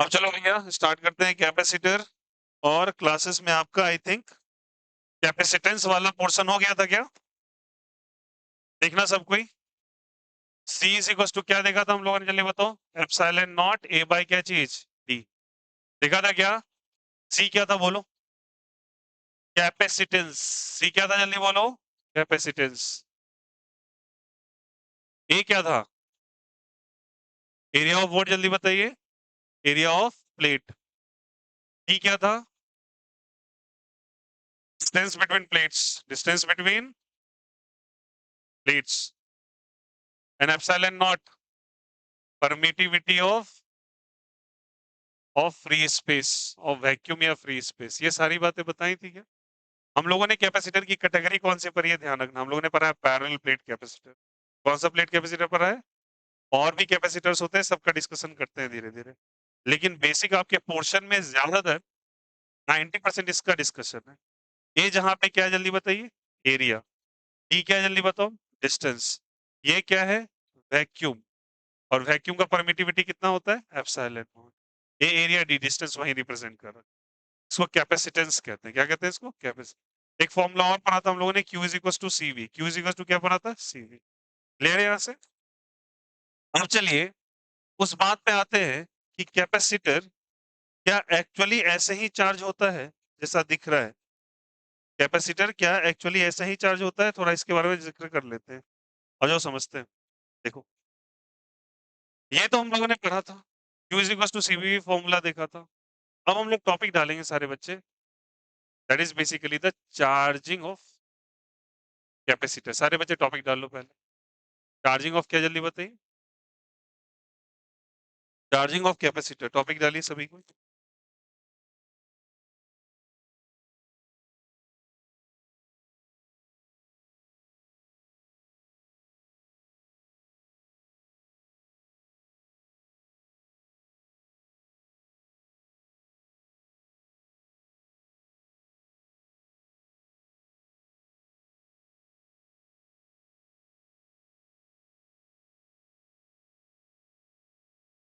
अब चलो भैया स्टार्ट करते हैं कैपेसिटर। और क्लासेस में आपका आई थिंक कैपेसिटेंस वाला पोर्शन हो गया था क्या? देखना सब कोई। C इज इक्वल टू क्या देखा था हम लोगों ने, जल्दी बताओ। एप्सिलॉन नॉट A बाय क्या चीज, D। देखा था क्या? C क्या था बोलो? कैपेसिटेंस। C क्या था जल्दी बोलो? कैपेसिटेंस। A क्या था? एरिया ऑफ व्हाट, जल्दी बताइए। Area of plate. D क्या था? Distance between plates. Distance between plates. And epsilon not permittivity of free space, of vacuum या फ्री स्पेस। ये सारी बातें बताई थी क्या? हम लोगों ने कैपेसिटर की कैटेगरी कौन सी पढ़ी है, ध्यान रखना। हम लोगों ने पढ़ा है पैरेलल प्लेट कैपेसिटर। कौन सा प्लेट कैपेसिटर पढ़ा है? और भी कैपेसिटर्स होते हैं, सबका डिस्कशन करते हैं धीरे धीरे। लेकिन बेसिक आपके पोर्शन में ज्यादातर 90% इसका डिस्कशन है। ए जहां पे क्या है जल्दी बताइए? एरिया। डी क्या है जल्दी बताओ? डिस्टेंस। ये क्या है? वैक्यूम। और वैक्यूम का परमिटिविटी कितना होता है? Epsilon not. A area, D distance वही रिप्रेजेंट कर रहा है। इसको कैपेसिटेंस कहते हैं। क्या कहते हैं इसको? कैपेसिटेंस। एक फॉर्मूला और पढ़ा था हम लोगों ने, Q is equal to CV। Q is equal to क्या पढ़ा था? CV। क्लियर है यहाँ से? अब चलिए उस बात पे आते हैं कि कैपेसिटर क्या एक्चुअली ऐसे ही चार्ज होता है जैसा दिख रहा है? कैपेसिटर क्या एक्चुअली ऐसा ही चार्ज होता है? थोड़ा इसके बारे में जिक्र कर लेते हैं और जो समझते हैं। देखो, ये तो हम लोगों ने पढ़ा था। Q is equal to CV formula देखा था। अब हम लोग टॉपिक डालेंगे सारे बच्चे। That is basically the charging of capacitor. सारे बच्चे टॉपिक डाल लो पहले। चार्जिंग ऑफ क्या जल्दी बताइए? Charging of capacitor. टॉपिक डालिए सभी को।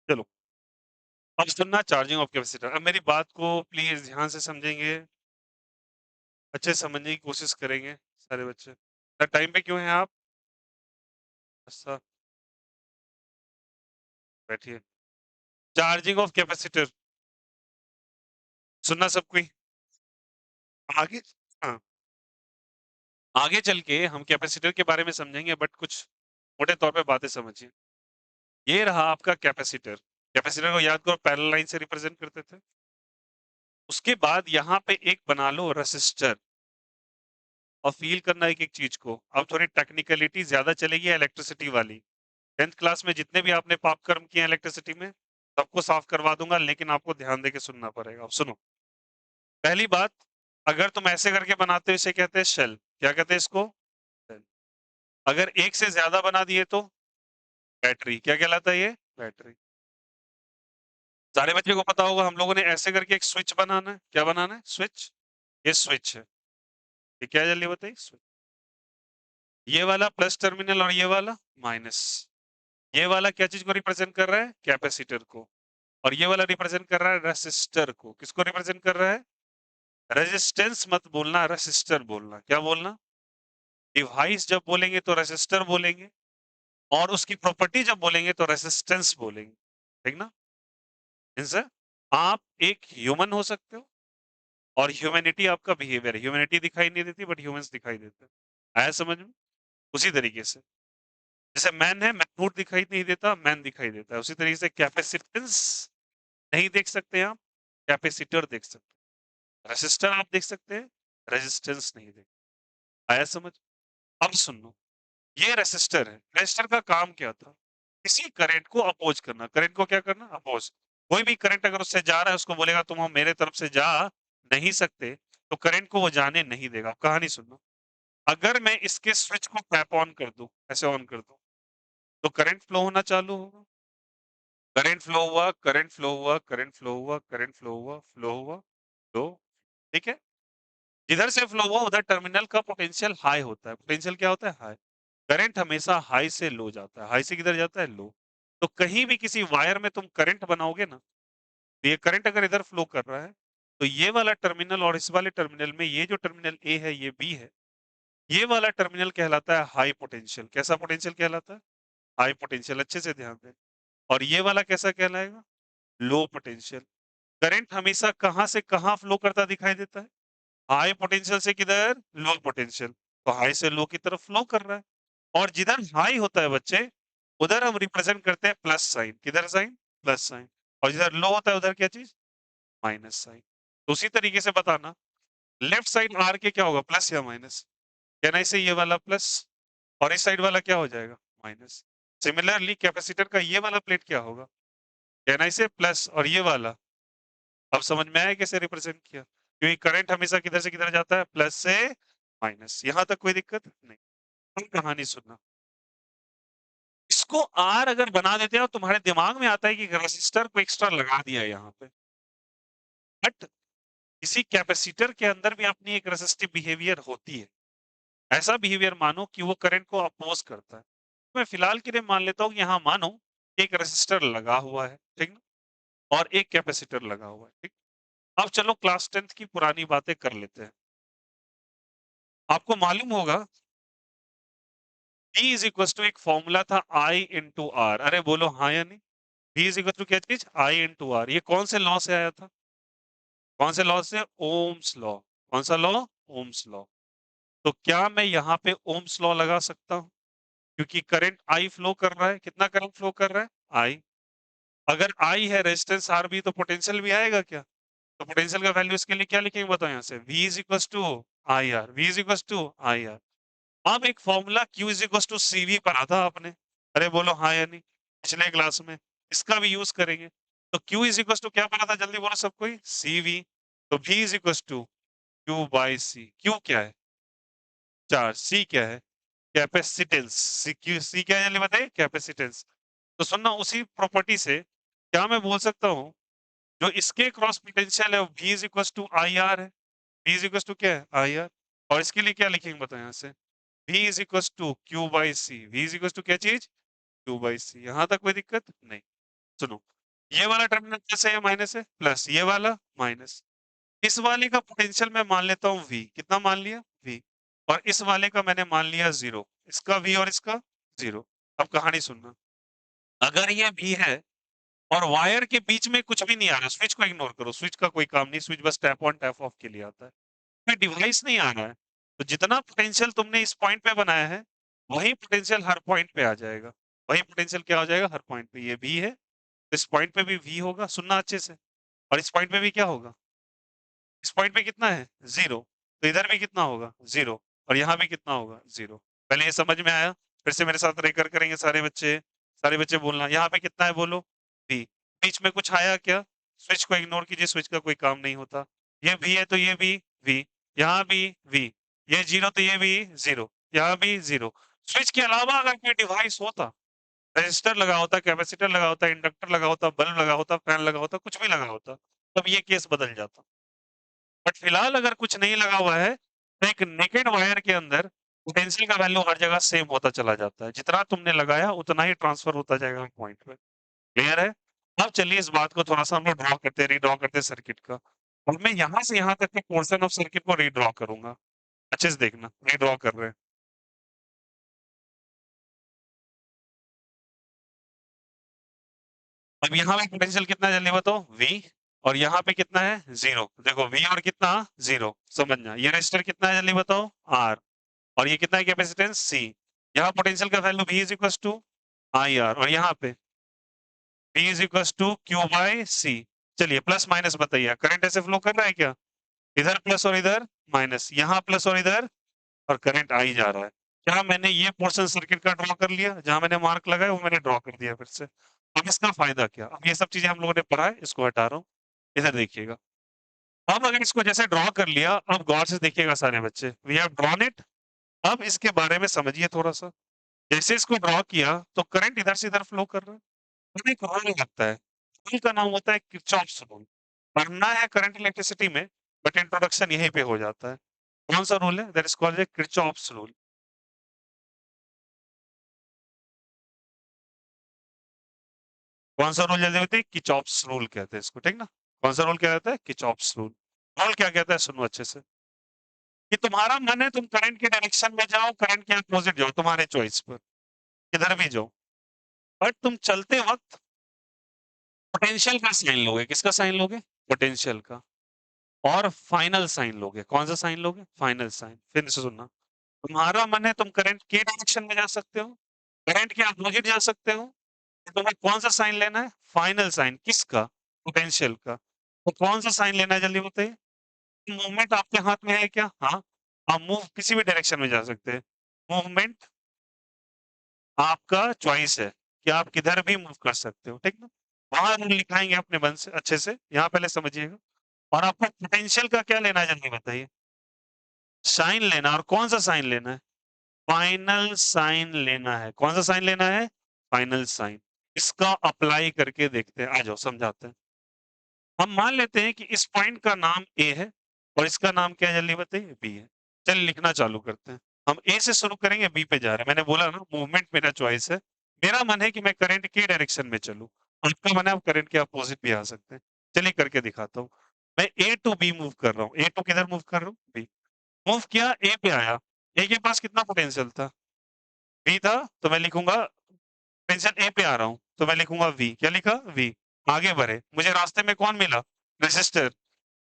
चलो अब सुनना, चार्जिंग ऑफ कैपेसिटर। अब मेरी बात को प्लीज ध्यान से समझेंगे, अच्छे से समझने की कोशिश करेंगे सारे बच्चे। टाइम पे क्यों हैं आप? अच्छा, बैठिए। चार्जिंग ऑफ कैपेसिटर सुनना सब कोई। आगे, हाँ, आगे चल के हम कैपेसिटर के बारे में समझेंगे, बट कुछ मोटे तौर पे बातें समझिए। ये रहा आपका कैपेसिटर। कैपेसिटर को याद करो, पैरेलल लाइन से रिप्रेजेंट करते थे। उसके बाद यहाँ पे एक बना लो रेसिस्टर, और फील करना एक एक चीज को। अब थोड़ी टेक्निकलिटी ज्यादा चलेगी इलेक्ट्रिसिटी वाली। 10th क्लास में जितने भी आपने पाप कर्म किए इलेक्ट्रिसिटी में, सबको साफ करवा दूंगा, लेकिन आपको ध्यान देके सुनना पड़ेगा। अब सुनो, पहली बात, अगर तुम ऐसे करके बनाते हो इसे कहते हैं शेल। क्या कहते हैं इसको? शेल। अगर एक से ज्यादा बना दिए तो बैटरी। क्या कहलाता है ये? बैटरी। सारे बच्चे को पता होगा, हम लोगों ने ऐसे करके एक स्विच बनाना है। क्या बनाना है? स्विच। ये स्विच है। ये क्या है जल्दी बताइए? स्विच। ये वाला प्लस टर्मिनल और ये वाला माइनस। ये वाला क्या चीज को रिप्रेजेंट कर रहा है? कैपेसिटर को। और ये वाला रिप्रेजेंट कर रहा है रेसिस्टर को। किसको रिप्रेजेंट कर रहा है? रेजिस्टेंस मत बोलना, रेसिस्टर बोलना। क्या बोलना? डिवाइस जब बोलेंगे तो रेसिस्टर बोलेंगे, और उसकी प्रॉपर्टी जब बोलेंगे तो रेसिस्टेंस बोलेंगे। ठीक ना? इनसे आप एक ह्यूमन हो सकते हो, और ह्यूमैनिटी आपका बिहेवियर है। ह्यूमैनिटी दिखाई नहीं देती, बट ह्यूमंस दिखाई देते हैं। आया समझ में? उसी तरीके से जैसे मैन है, मैनहुड दिखाई नहीं देता, मैन दिखाई देता है। उसी तरीके से कैपेसिटेंस नहीं देख सकते आप, कैपेसिटर देख सकते हैं। रेसिस्टर आप देख सकते हैं, रेजिस्टेंस नहीं देख। आया समझ? अब सुन लो, ये रेसिस्टर है। रेसिस्टर का काम क्या था? किसी करंट को अपोज करना। करंट को क्या करना? अपोज। कोई भी करंट अगर उससे जा रहा है, उसको बोलेगा तुम मेरे तरफ से जा नहीं सकते, तो करंट को वो जाने नहीं देगा। कहानी सुनना, अगर मैं इसके स्विच को टैप ऑन कर दूं, ऐसे ऑन कर दूं, तो करंट फ्लो होना चालू होगा। करंट फ्लो हुआ, करंट फ्लो हुआ, करंट फ्लो हुआ, करंट फ्लो हुआ, फ्लो हुआ, फ्लो। ठीक है? जिधर से फ्लो हुआ उधर टर्मिनल का पोटेंशियल हाई होता है। पोटेंशियल क्या होता है? हाई। करंट हमेशा हाई से लो जाता है। हाई से किधर जाता है? लो। तो कहीं भी किसी वायर में तुम करंट बनाओगे ना, तो ये करंट अगर इधर फ्लो कर रहा है, तो ये वाला टर्मिनल और इस वाले टर्मिनल में ये जो टर्मिनल ए है, ये बी है, ये वाला टर्मिनल कहलाता है हाई पोटेंशियल। कैसा पोटेंशियल कहलाता है? High potential. अच्छे से ध्यान दें। और ये वाला कैसा कहलाएगा? Low potential. करंट हमेशा कहां से कहां फ्लो करता दिखाई देता है? हाई पोटेंशियल से किधर? Low potential. तो हाई से लो की तरफ फ्लो कर रहा है। और जिधर हाई होता है बच्चे, उधर हम रिप्रेजेंट करते हैं प्लस साइन। किधर साइन? Plus sign. और जिधर लो होता है उधर क्या चीज? Minus sign. तो उसी तरीके से बताना, लेफ्ट साइड आर के क्या होगा? प्लस या माइनस? कहना इसे ये वाला प्लस और इस साइड वाला क्या हो जाएगा? माइनस। सिमिलरली कैपेसिटर का ये वाला प्लेट क्या होगा? कहना इसे प्लस और ये वाला। अब समझ में आया कैसे रिप्रेजेंट किया? क्योंकि करंट हमेशा किधर से किधर जाता है? प्लस से माइनस। यहां तक कोई दिक्कत नहीं। अब कहानी सुनना। इसको आर अगर बना देते हैं और तुम्हारे दिमाग में आता है कि रेसिस्टर को एक्स्ट्रा लगा दिया है यहाँ पे, बट किसी कैपेसिटर के अंदर भी अपनी एक रेसिस्टिव बिहेवियर होती है। ऐसा बिहेवियर मानो कि वो करंट को अपोज करता है। मैं फिलहाल के लिए मान लेता हूँ कि यहाँ मानो एक रेसिस्टर लगा हुआ है, ठीक ना, और एक कैपेसिटर लगा हुआ है, ठीक। अब चलो क्लास 10th की पुरानी बातें कर लेते हैं। आपको मालूम होगा B इज इक्वल टू एक फॉर्मूला था I इंटू आर। अरे बोलो हाँ या नहीं? B इज इक्वल टू क्या चीज? I into R. ये कौन से लॉ से आया था? कौन से लॉ से? Ohm's law. कौन सा लॉ? Ohm's law. तो क्या मैं यहाँ पे ओम्स लॉ लगा सकता हूँ? क्योंकि करंट I फ्लो कर रहा है। कितना करंट फ्लो कर रहा है? I। अगर I है, रेजिस्टेंस R भी, तो पोटेंशियल भी आएगा क्या? तो पोटेंशियल का वैल्यू इसके लिए क्या लिखेंगे बताओ? यहाँ से V is equal to I R. V is equal to I R. अब एक formula Q is equal to CV पढ़ा था आपने। अरे बोलो हाँ या नहीं? पिछले क्लास में इसका भी यूज करेंगे। तो Q इज इक्वल टू क्या पढ़ा था? जल्दी बोलो सब कोई। CV। तो V is equal to Q by C। Q क्या है? चार्ज। C क्या है? कैपेसिटेंस। C क्या है जल्दी बताइए? कैपेसिटेंस। तो सुनना, उसी प्रॉपर्टी से क्या मैं बोल सकता हूँ, जो इसके क्रॉस पोटेंशियल है वो V is equal to I R है। V इज इक्वल टू क्या है? I R. और इसके लिए क्या लिखेंगे बताओ यहाँ से? V is equal to Q by C। V is equal to क्या चीज? Q by C। यहाँ तक कोई दिक्कत नहीं। सुनो, ये वाला टर्मिनल प्लस है या माइनस है? प्लस। ये वाला माइनस। इस वाले का पोटेंशियल मैं मान लेता हूँ V। कितना मान लिया? V। और इस वाले का मैंने मान लिया 0। इसका V और इसका 0। अब कहानी सुनना, अगर ये V है और वायर के बीच में कुछ भी नहीं आ रहा, स्विच को इग्नोर करो, स्विच का कोई काम नहीं, स्विच बस टैप ऑन टैप ऑफ के लिए आता है। कोई डिवाइस नहीं आ रहा है, तो जितना पोटेंशियल तुमने इस पॉइंट पे बनाया है, वही पोटेंशियल हर पॉइंट पे आ जाएगा। वही पोटेंशियल क्या हो जाएगा? हर पॉइंट पे। ये V है, तो इस पॉइंट पे भी V होगा। सुनना अच्छे से। और इस पॉइंट पे भी क्या होगा? इस पॉइंट पे कितना है? 0। तो इधर भी कितना होगा? 0। और यहाँ भी कितना होगा? 0। पहले ये समझ में आया? फिर से मेरे साथ रेकर करेंगे सारे बच्चे। सारे बच्चे बोलना, यहाँ पे कितना है बोलो? V। बीच में कुछ आया क्या? स्विच को इग्नोर कीजिए, स्विच का कोई काम नहीं होता। ये V है तो ये भी V। यहाँ भी V। ये 0 तो ये भी 0। यहाँ भी 0। स्विच के अलावा अगर कोई डिवाइस होता, रजिस्टर लगा होता, कैपेसिटर लगा होता, इंडक्टर लगा होता, बल्ब लगा होता, फैन लगा होता, कुछ भी लगा होता, तब ये केस बदल जाता। बट फिलहाल अगर कुछ नहीं लगा हुआ है, तो एक नेकेड वायर के अंदर पोटेंशियल का वैल्यू हर जगह सेम होता चला जाता है। जितना तुमने लगाया उतना ही ट्रांसफर होता जाएगा पॉइंट पे। क्लियर है? अब चलिए इस बात को थोड़ा सा हम लोग ड्रॉ करते, रीड्रॉ करते सर्किट का। और मैं यहाँ से यहाँ तक के पोर्शन ऑफ सर्किट को रीड्रॉ करूंगा। अच्छे से देखना, रीड्रॉ कर रहे हैं। अब यहाँ पे पोटेंशियल कितना है जल्दी बताओ? V। और यहाँ पे कितना है? 0। देखो V और कितना? 0। समझना, ये रेजिस्टर कितना है जल्दी बताओ? R। और ये कितना है कैपेसिटेंस? C। यहाँ पोटेंशियल का value V is equal to I R. और यहाँ पे V is equal to Q by C। चलिए प्लस माइनस बताइए, करंट ऐसे फ्लो कर रहा है क्या? इधर प्लस और इधर माइनस, यहाँ प्लस और इधर, और करंट आई जा रहा है। क्या मैंने ये पोर्शन सर्किट का ड्रॉ कर लिया? जहां मैंने मार्क लगाया वो मैंने ड्रॉ कर दिया फिर से। अब इसका फायदा क्या? अब ये सब चीजें हम लोगों ने पढ़ा है, इसको हटा रहा हूँ। इधर देखिएगा। अब अगर इसको जैसे ड्रॉ कर लिया, अब गौर से देखिएगा सारे बच्चे, वी हैव ड्रॉन इट। अब इसके बारे में समझिए थोड़ा सा। जैसे इसको ड्रॉ किया तो करंट इधर से इधर फ्लो कर रहा है। हमें एक रूल लगता है, रूल का नाम होता है किरचॉफ्स रूल। पढ़ना है करंट इलेक्ट्रिसिटी में, बट इंट्रोडक्शन यहीं पे हो जाता है। कौन सा रूल है? That is called Kirchhoff's rule. कौन सा रूल जल्दी बताइए? किर्चॉफ्स रूल कहते हैं इसको, ठीक ना? कौन सा रूल क्या कहता है? Kirchhoff's rule. रूल क्या कहता है? सुनो अच्छे से। कि तुम्हारा मन है तुम करंट के डायरेक्शन में जाओ, करंट के अपोजिट जाओ, तुम्हारे चॉइस पर, किधर भी जाओ। बट तुम चलते वक़्त पोटेंशियल का साइन लोगे। किसका साइन लोगे? पोटेंशियल का। और फाइनल साइन लोगे। कौन सा साइन लोगे? Final sign. फिर से सुनना। तुम्हारा मन है तुम करंट के डायरेक्शन में जा सकते हो, करंट के अपोजिट जा सकते हो। तो तुम्हें कौन सा साइन लेना है? Final sign. किसका? पोटेंशियल का। तो कौन सा साइन लेना है जल्दी बताइए? मूवमेंट आपके हाथ में है क्या? हाँ। आप मूव किसी भी डायरेक्शन में जा सकते हैं। मूवमेंट आपका चॉइस है कि आप किधर भी मूव कर सकते हो, ठीक ना? वहाँ रूल लिखाएँगे अपने मन से अच्छे से, यहाँ पहले समझिएगा। और आपको पोटेंशियल का क्या लेना है जल्दी बताइए? साइन लेना। और कौन-सा साइन लेना है? फाइनल साइन लेना है। कौन-सा साइन लेना है? Final sign. इसका अप्लाई करके देखते हैं, आ जाओ समझाते हैं। हम मान लेते हैं कि इस पॉइंट का नाम ए है और इसका नाम क्या है जल्दी बताइए? बी है। चलिए लिखना चालू करते हैं। हम ए से शुरू करेंगे, बी पे जा रहे हैं। मैंने बोला ना मूवमेंट मेरा चॉइस है। मेरा मन है कि मैं करंट के डायरेक्शन में चलूँ। आपका मन है आप करंट के अपोजिट भी आ सकते हैं। चलिए करके दिखाता हूँ। मैं ए टू बी मूव कर रहा हूँ। ए टू किधर मूव कर रहा हूँ? बी। मूव किया, ए पे आया। ए के पास कितना पोटेंशियल था? बी था, तो मैं लिखूँगा पोटेंशियल ए पे आ रहा हूँ, तो मैं लिखूँगा वी। क्या लिखा? वी। आगे बढ़े। मुझे रास्ते में कौन मिला? रेसिस्टर।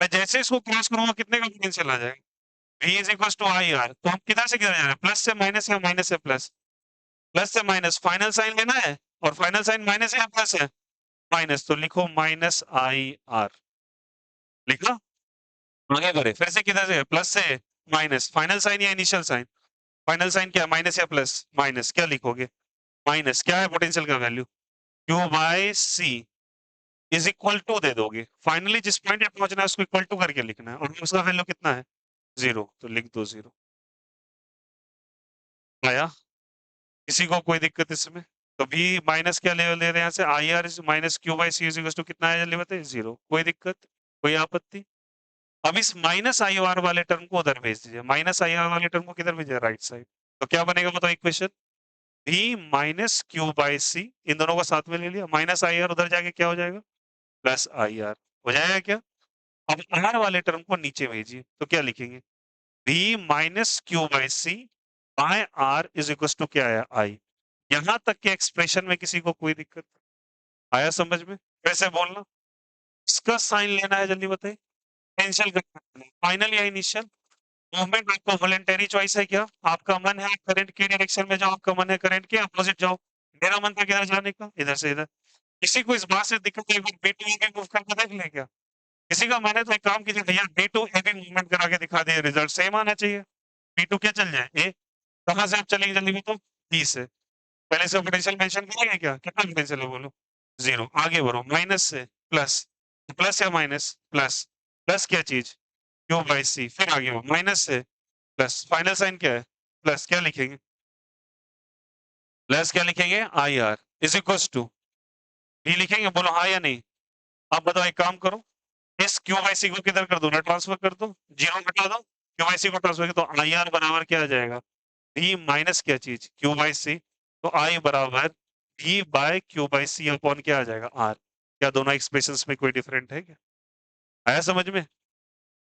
मैं जैसे इसको क्रॉस करूँगा कितने का पोटेंशियल आ जाएगा? V is equals to IR। तो हम किधर से किधर जा रहे हैं? प्लस से माइनस या माइनस से प्लस? प्लस से माइनस। फाइनल साइन लेना है और फाइनल साइन माइनस है या प्लस है? माइनस। तो लिखो माइनस IR। लिखा? आगे बढ़े। फिर से किधर से? प्लस से माइनस। फाइनल साइन या इनिशियल साइन? फाइनल साइन क्या है? माइनस या प्लस? माइनस। क्या लिखोगे? माइनस। क्या है पोटेंशियल का value? Q by C is equal to दे दोगे। फाइनली जिस पॉइंट पे पहुँचना है उसको इक्वल टू करके लिखना है और उसका वैल्यू कितना है? 0। तो लिख दो 0। आया? किसी को कोई दिक्कत इसमें? तो V माइनस क्या ले ले रहे हैं यहाँ से? IR is minus Q by C is equals to कितना है जल्दी बताइए? 0। कोई दिक्कत? कोई आपत्ति? अब इस माइनस IR वाले टर्म को उधर भेज दीजिए। माइनस IR वाले टर्म को किधर भेजिए? Right side. तो क्या बनेगा बताओ equation? V minus Q by C इन दोनों को साथ में ले लिया। माइनस IR उधर जाके क्या हो जाएगा? Plus IR। हो जाएगा क्या? अब R वाले टर्म को नीचे भेजिए। तो क्या लिखेंगे? V minus Q by C by R is equals to क्या आया? I। यहाँ तक के एक्सप्रेशन में किसी को कोई दिक्कत आया समझ में? कैसे बोलना? इसका साइन लेना है जल्दी बताइए? पोटेंशियल का फाइनल या इनिशियल? मूवमेंट आपका वॉलंटरी चॉइस है क्या? आपका मन है करंट की डायरेक्शन में जाओ, आपका मन है करंट के अपोजिट जाओ। मेरा मन था किधर जाने का? इधर से इधर। किसी को इस बात से दिक्कत है एक बार B to A B move करके देख लें क्या? किसी का मन है तो एक काम कीजिए भैया B to A B movement करा के दिखा दिए, रिजल्ट सेम आना चाहिए। बी टू क्या चल जाए? ए। कहाँ से आप चलेंगे जल्दी बताओ? बी से। पहले से पोटेंशियल मेंशन करेंगे क्या? कितना पोटेंशियल है बोलो? 0। आगे बढ़ो माइनस से प्लस। प्लस या माइनस? प्लस। प्लस क्या चीज़? क्यू बाय सी। फिर आगे बढ़ो माइनस से प्लस। फाइनल साइन क्या है? प्लस। क्या लिखेंगे? प्लस क्या लिखेंगे? IR is equals to B लिखेंगे। बोलो हाँ या नहीं? अब बताओ एक काम करो, इस क्यू बाय सी को किधर कर दो? ना ट्रांसफर कर दो। 0 हटा दो। क्यू बाय सी को ट्रांसफर कर दो। IR बराबर क्या आ जाएगा? V माइनस क्या चीज़? क्यू बाय सी। तो I बराबर V bye Q by C upon क्या आ जाएगा? R। क्या दोनों एक्सप्रेशंस में कोई डिफरेंट है क्या? आया समझ में?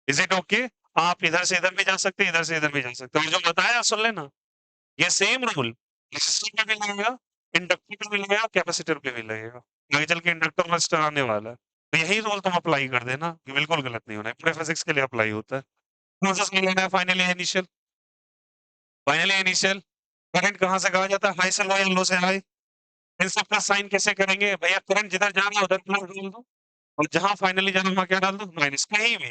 Is it okay? आप इधर से इधर भी जा सकते हैं, इधर से इधर भी जा सकते हैं। और जो बताया सुन लेना, ये सेम रूल रेसिस्टर पे भी लगेगा, इंडक्टर पे भी लगेगा, कैपेसिटर पे भी लगेगा। आगे चल के इंडक्टर रेसिस्टर आने वाला है। तो यही रूल तुम अप्लाई कर देना, कि बिल्कुल गलत नहीं होना है। पूरे फिजिक्स के लिए अप्लाई होता है। कौन सा साइन लेना है फाइनली या इनिशियल? Finally initial. करंट कहाँ से कहा जाता है? हाई से लो या लो से हाई? इन सब का साइन कैसे करेंगे? भैया करंट जिधर जा रहा है उधर प्लस डाल दो और जहाँ फाइनली जाना है वहाँ क्या डाल दो? माइनस। कहीं भी,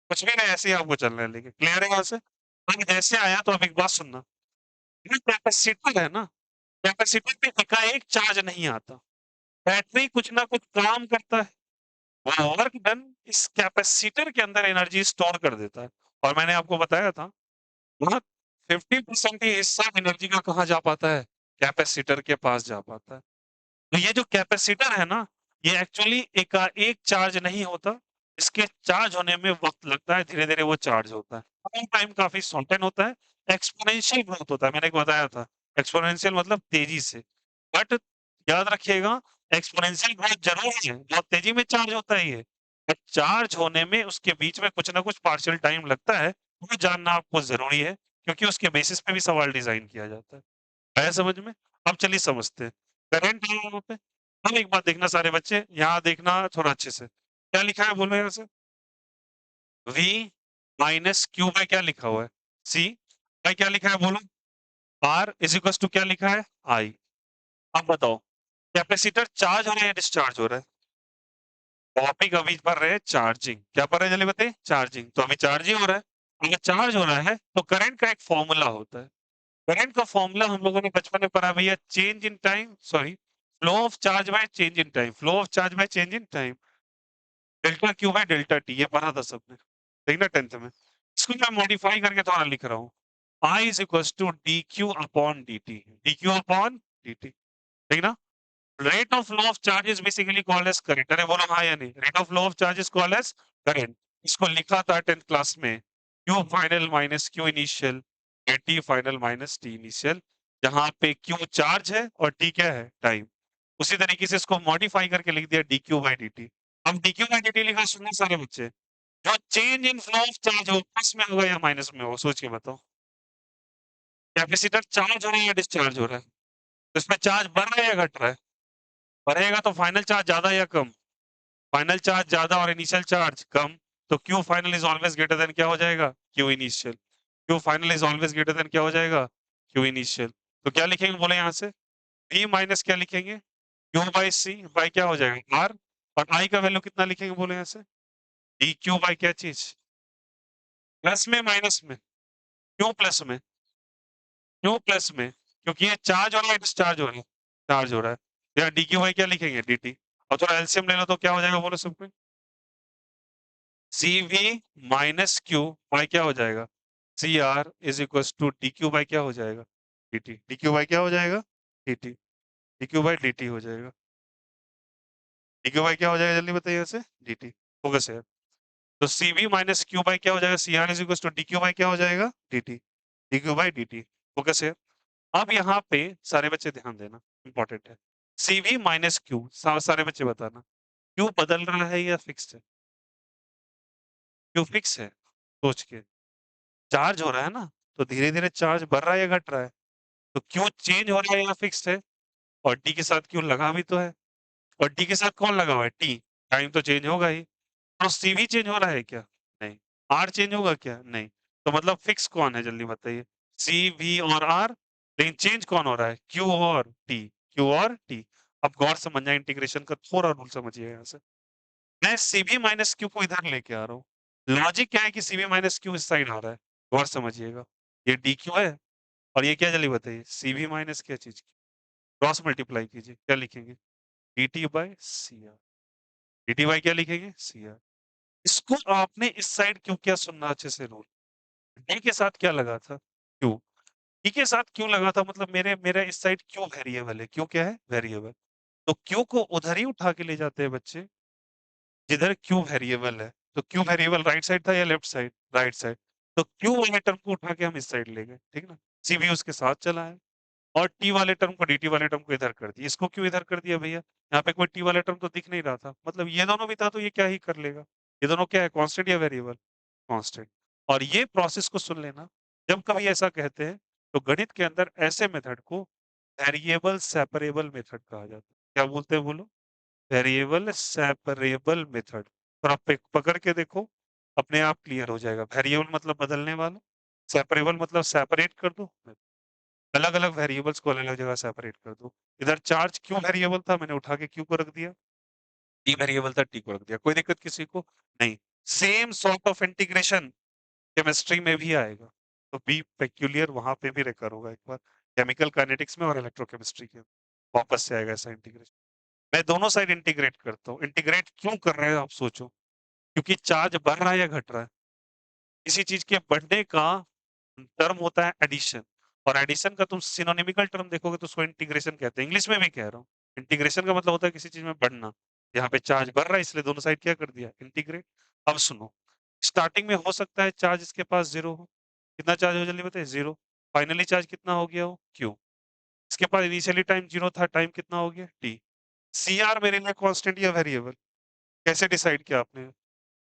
कुछ भी नहीं, ऐसे ही आपको चलना है लेके। क्लियर है यहाँ से? अब जैसे आया तो अब एक बात सुनना, ये कैपेसिटर है ना, कैपेसिटर पे एकाएक चार्ज नहीं आता। बैटरी कुछ ना कुछ काम करता है। वो वर्क डन इस कैपेसिटर के अंदर एनर्जी स्टोर कर देता है। और मैंने आपको बताया था, वहाँ 50% ही हिस्सा एनर्जी का कहाँ जा पाता है? कैपेसिटर के पास जा पाता है। तो ये जो कैपेसिटर है ना, ये एक्चुअली एकाएक चार्ज नहीं होता। इसके चार्ज होने में वक़्त लगता है, धीरे-धीरे वो चार्ज होता है। टाइम काफ़ी शॉर्टेन होता है, एक्स्पोनेंशियल ग्रोथ होता है, मैंने एक बताया था। एक्स्पोनेंशियल मतलब तेज़ी से। बट याद रखिएगा, एक्स्पोनेंशियल ग्रोथ ज़रूरी है, बहुत तेज़ी में चार्ज होता है ये। और चार्ज होने में उसके बीच में कुछ ना कुछ पार्शियल टाइम लगता है, वो जानना आपको ज़रूरी है, क्योंकि उसके बेसिस पे भी सवाल डिज़ाइन किया जाता है। आया समझ में? अब चलिए समझते हैं। करंट है यहाँ पे। अब एक बात देखना सारे बच्चे, यहाँ देखना थोड़ा अच्छे से। क्या लिखा है बोलो यहाँ से? V माइनस Q बाय क्या लिखा हुआ है? C बाय क्या लिखा है बोलो? R इज़ इक्वल्स टू क्या लिखा है? I। अब बताओ, कैपेसिटर चार्ज हो रहा है या डिस्चार्ज हो रहा है? टॉपिक अभी पढ़ रहे हैं चार्जिंग। क्या पढ़ रहे हैं जल्दी बताइए? चार्जिंग। तो अभी चार्ज ही हो रहा है। अगर चार्ज हो रहा है, तो करंट का एक फ़ॉर्मूला होता है। करंट का फ़ॉर्मूला हम लोगों ने बचपन में पढ़ा भैया change in time sorry flow of charge by change in time flow of charge by change in time delta Q by delta T ये पढ़ा था सबने ठीक ना 10th में इसको मैं मॉडिफाई करके थोड़ा लिख रहा हूँ I is equal to D Q upon D Q upon D T ठीक ना rate of flow of charge is basically called as current अरे बोलो हाँ या नहीं rate of flow of charge is called as current इसको लिखा था 10th क्लास में Q final minus Q initial T final minus T initial जहां पे क्यू चार्ज है और टी क्या है टाइम उसी तरीके से इसको मॉडिफाई करके लिख दिया D Q by D T अब D Q by D T लिखा सुनना सारे बच्चे जो change in flow of charge हो प्लस में होगा या माइनस में होगा सोच के बताओ कैपेसिटर चार्ज हो रहा है या डिस्चार्ज हो रहा है तो इसमें चार्ज बढ़ रहा है या घट रहा है बढ़ेगा तो फाइनल चार्ज ज्यादा या कम फाइनल चार्ज ज्यादा और इनिशियल चार्ज कम तो Q final is always greater than क्या हो जाएगा Q initial Q final is always greater than क्या हो जाएगा क्यू इनिशियल तो क्या लिखेंगे बोले यहाँ से v माइनस क्या लिखेंगे क्यू बाई सी बाई क्या हो जाएगा आर और आई का वैल्यू कितना लिखेंगे बोले यहाँ से डी क्यू बाई क्या चीज प्लस में माइनस में क्यों प्लस में क्यों प्लस में क्योंकि ये चार्ज हो रहा है डिस्चार्ज हो रहा है चार्ज हो रहा है या डी क्यू बाई क्या लिखेंगे डी टी और थोड़ा एलसीएम ले लो तो क्या हो जाएगा बोलो सब में C V minus Q by क्या हो जाएगा C R is equal to D Q by क्या हो जाएगा D T D Q by क्या हो जाएगा D T D Q by D T हो जाएगा डी क्यू बाई क्या हो जाएगा जल्दी बताइए यहाँ से डी टी फोकस है तो C V minus Q by क्या हो जाएगा C R is equal to D Q by क्या हो जाएगा D T D Q by D T focus है अब यहाँ पे सारे बच्चे ध्यान देना इंपॉर्टेंट है सी वी माइनस क्यू सारे बच्चे बताना क्यू बदल रहा है या फिक्स है क्यू फिक्स है सोच के चार्ज हो रहा है ना तो धीरे धीरे चार्ज बढ़ रहा है या घट रहा है तो क्यू चेंज हो रहा है या फिक्स है और टी के साथ क्यू लगा भी तो है और टी के साथ कौन लगा हुआ है टी टाइम तो चेंज होगा ही तो सी भी चेंज हो रहा है क्या नहीं आर चेंज होगा क्या नहीं तो मतलब फिक्स कौन है जल्दी बताइए सी वी और आर लेकिन चेंज कौन हो रहा है क्यू और टी क्यू और टी अब गौर समझना इंटीग्रेशन का थोड़ा रूल समझिए यहाँ से मैं सीबी माइनस क्यू को इधर लेके आ रहा हूँ लॉजिक क्या है कि सीबी माइनस क्यू इस साइड आ रहा है गौर समझिएगा ये डी क्यू है और ये क्या जल्दी बताइए सीबी माइनस क्या चीज की क्रॉस मल्टीप्लाई कीजिए क्या लिखेंगे D T by C R D T by क्या लिखेंगे सी आर इसको आपने इस साइड क्यों क्या सुनना अच्छे से रूल डी के साथ क्या लगा था क्यू डी के साथ क्यों लगा था मतलब मेरे मेरा इस साइड क्यों वेरिएबल है क्यों क्या है वेरिएबल तो क्यू को उधर ही उठा के ले जाते हैं बच्चे जिधर क्यू वेरिएबल है तो क्यू वेरिएबल राइट साइड था या लेफ्ट साइड राइट साइड तो क्यू वाले टर्म को उठा के हम इस साइड ले गए ठीक ना सी भी उसके साथ चला है और टी वाले टर्म को डी टी वाले टर्म को इधर कर दिया इसको क्यों इधर कर दिया भैया यहाँ पे कोई टी वाले टर्म तो दिख नहीं रहा था मतलब ये दोनों भी था तो ये क्या ही कर लेगा ये दोनों क्या है कांस्टेंट या वेरिएबल कांस्टेंट और ये प्रोसेस को सुन लेना जब कभी ऐसा कहते हैं तो गणित के अंदर ऐसे मेथड को वेरिएबल सेपरेबल मेथड कहा जाता है क्या बोलते हैं बोलो वेरिएबल सेपरेबल मेथड और आप पकड़ के देखो अपने आप क्लियर हो जाएगा वेरिएबल मतलब बदलने वाला सेपरेबल मतलब सेपरेट कर दो अलग अलग वेरिएबल्स को अलग अलग जगह सेपरेट कर दो इधर चार्ज क्यों वेरिएबल था मैंने उठा के क्यू को रख दिया टी वेरिएबल था टी को रख दिया कोई दिक्कत किसी को नहीं same sort of integration chemistry में भी आएगा तो बी पेक्यूलियर वहां पे भी रेकर होगा एक बार केमिकल काइनेटिक्स में और इलेक्ट्रोकेमिस्ट्री के वापस से आएगा ऐसा इंटीग्रेशन मैं दोनों साइड इंटीग्रेट करता हूँ इंटीग्रेट क्यों कर रहे हैं आप सोचो क्योंकि चार्ज बढ़ रहा है या घट रहा है किसी चीज के बढ़ने का टर्म होता है एडिशन और एडिशन का तुम सिनोनिमिकल टर्म देखोगे तो उसको इंटीग्रेशन कहते हैं इंग्लिश में भी कह रहा हूँ इंटीग्रेशन का मतलब होता है किसी चीज में बढ़ना यहाँ पे चार्ज बढ़ रहा है इसलिए दोनों साइड क्या कर दिया इंटीग्रेट अब सुनो स्टार्टिंग में हो सकता है चार्ज इसके पास जीरो हो कितना चार्ज हो जल्दी बताइए जीरो फाइनली चार्ज कितना हो गया हो क्यू इसके पास इनिशियली टाइम जीरो था टाइम कितना हो गया टी CR मेरे लिए कांस्टेंट या वेरिएबल? कैसे डिसाइड किया आपने?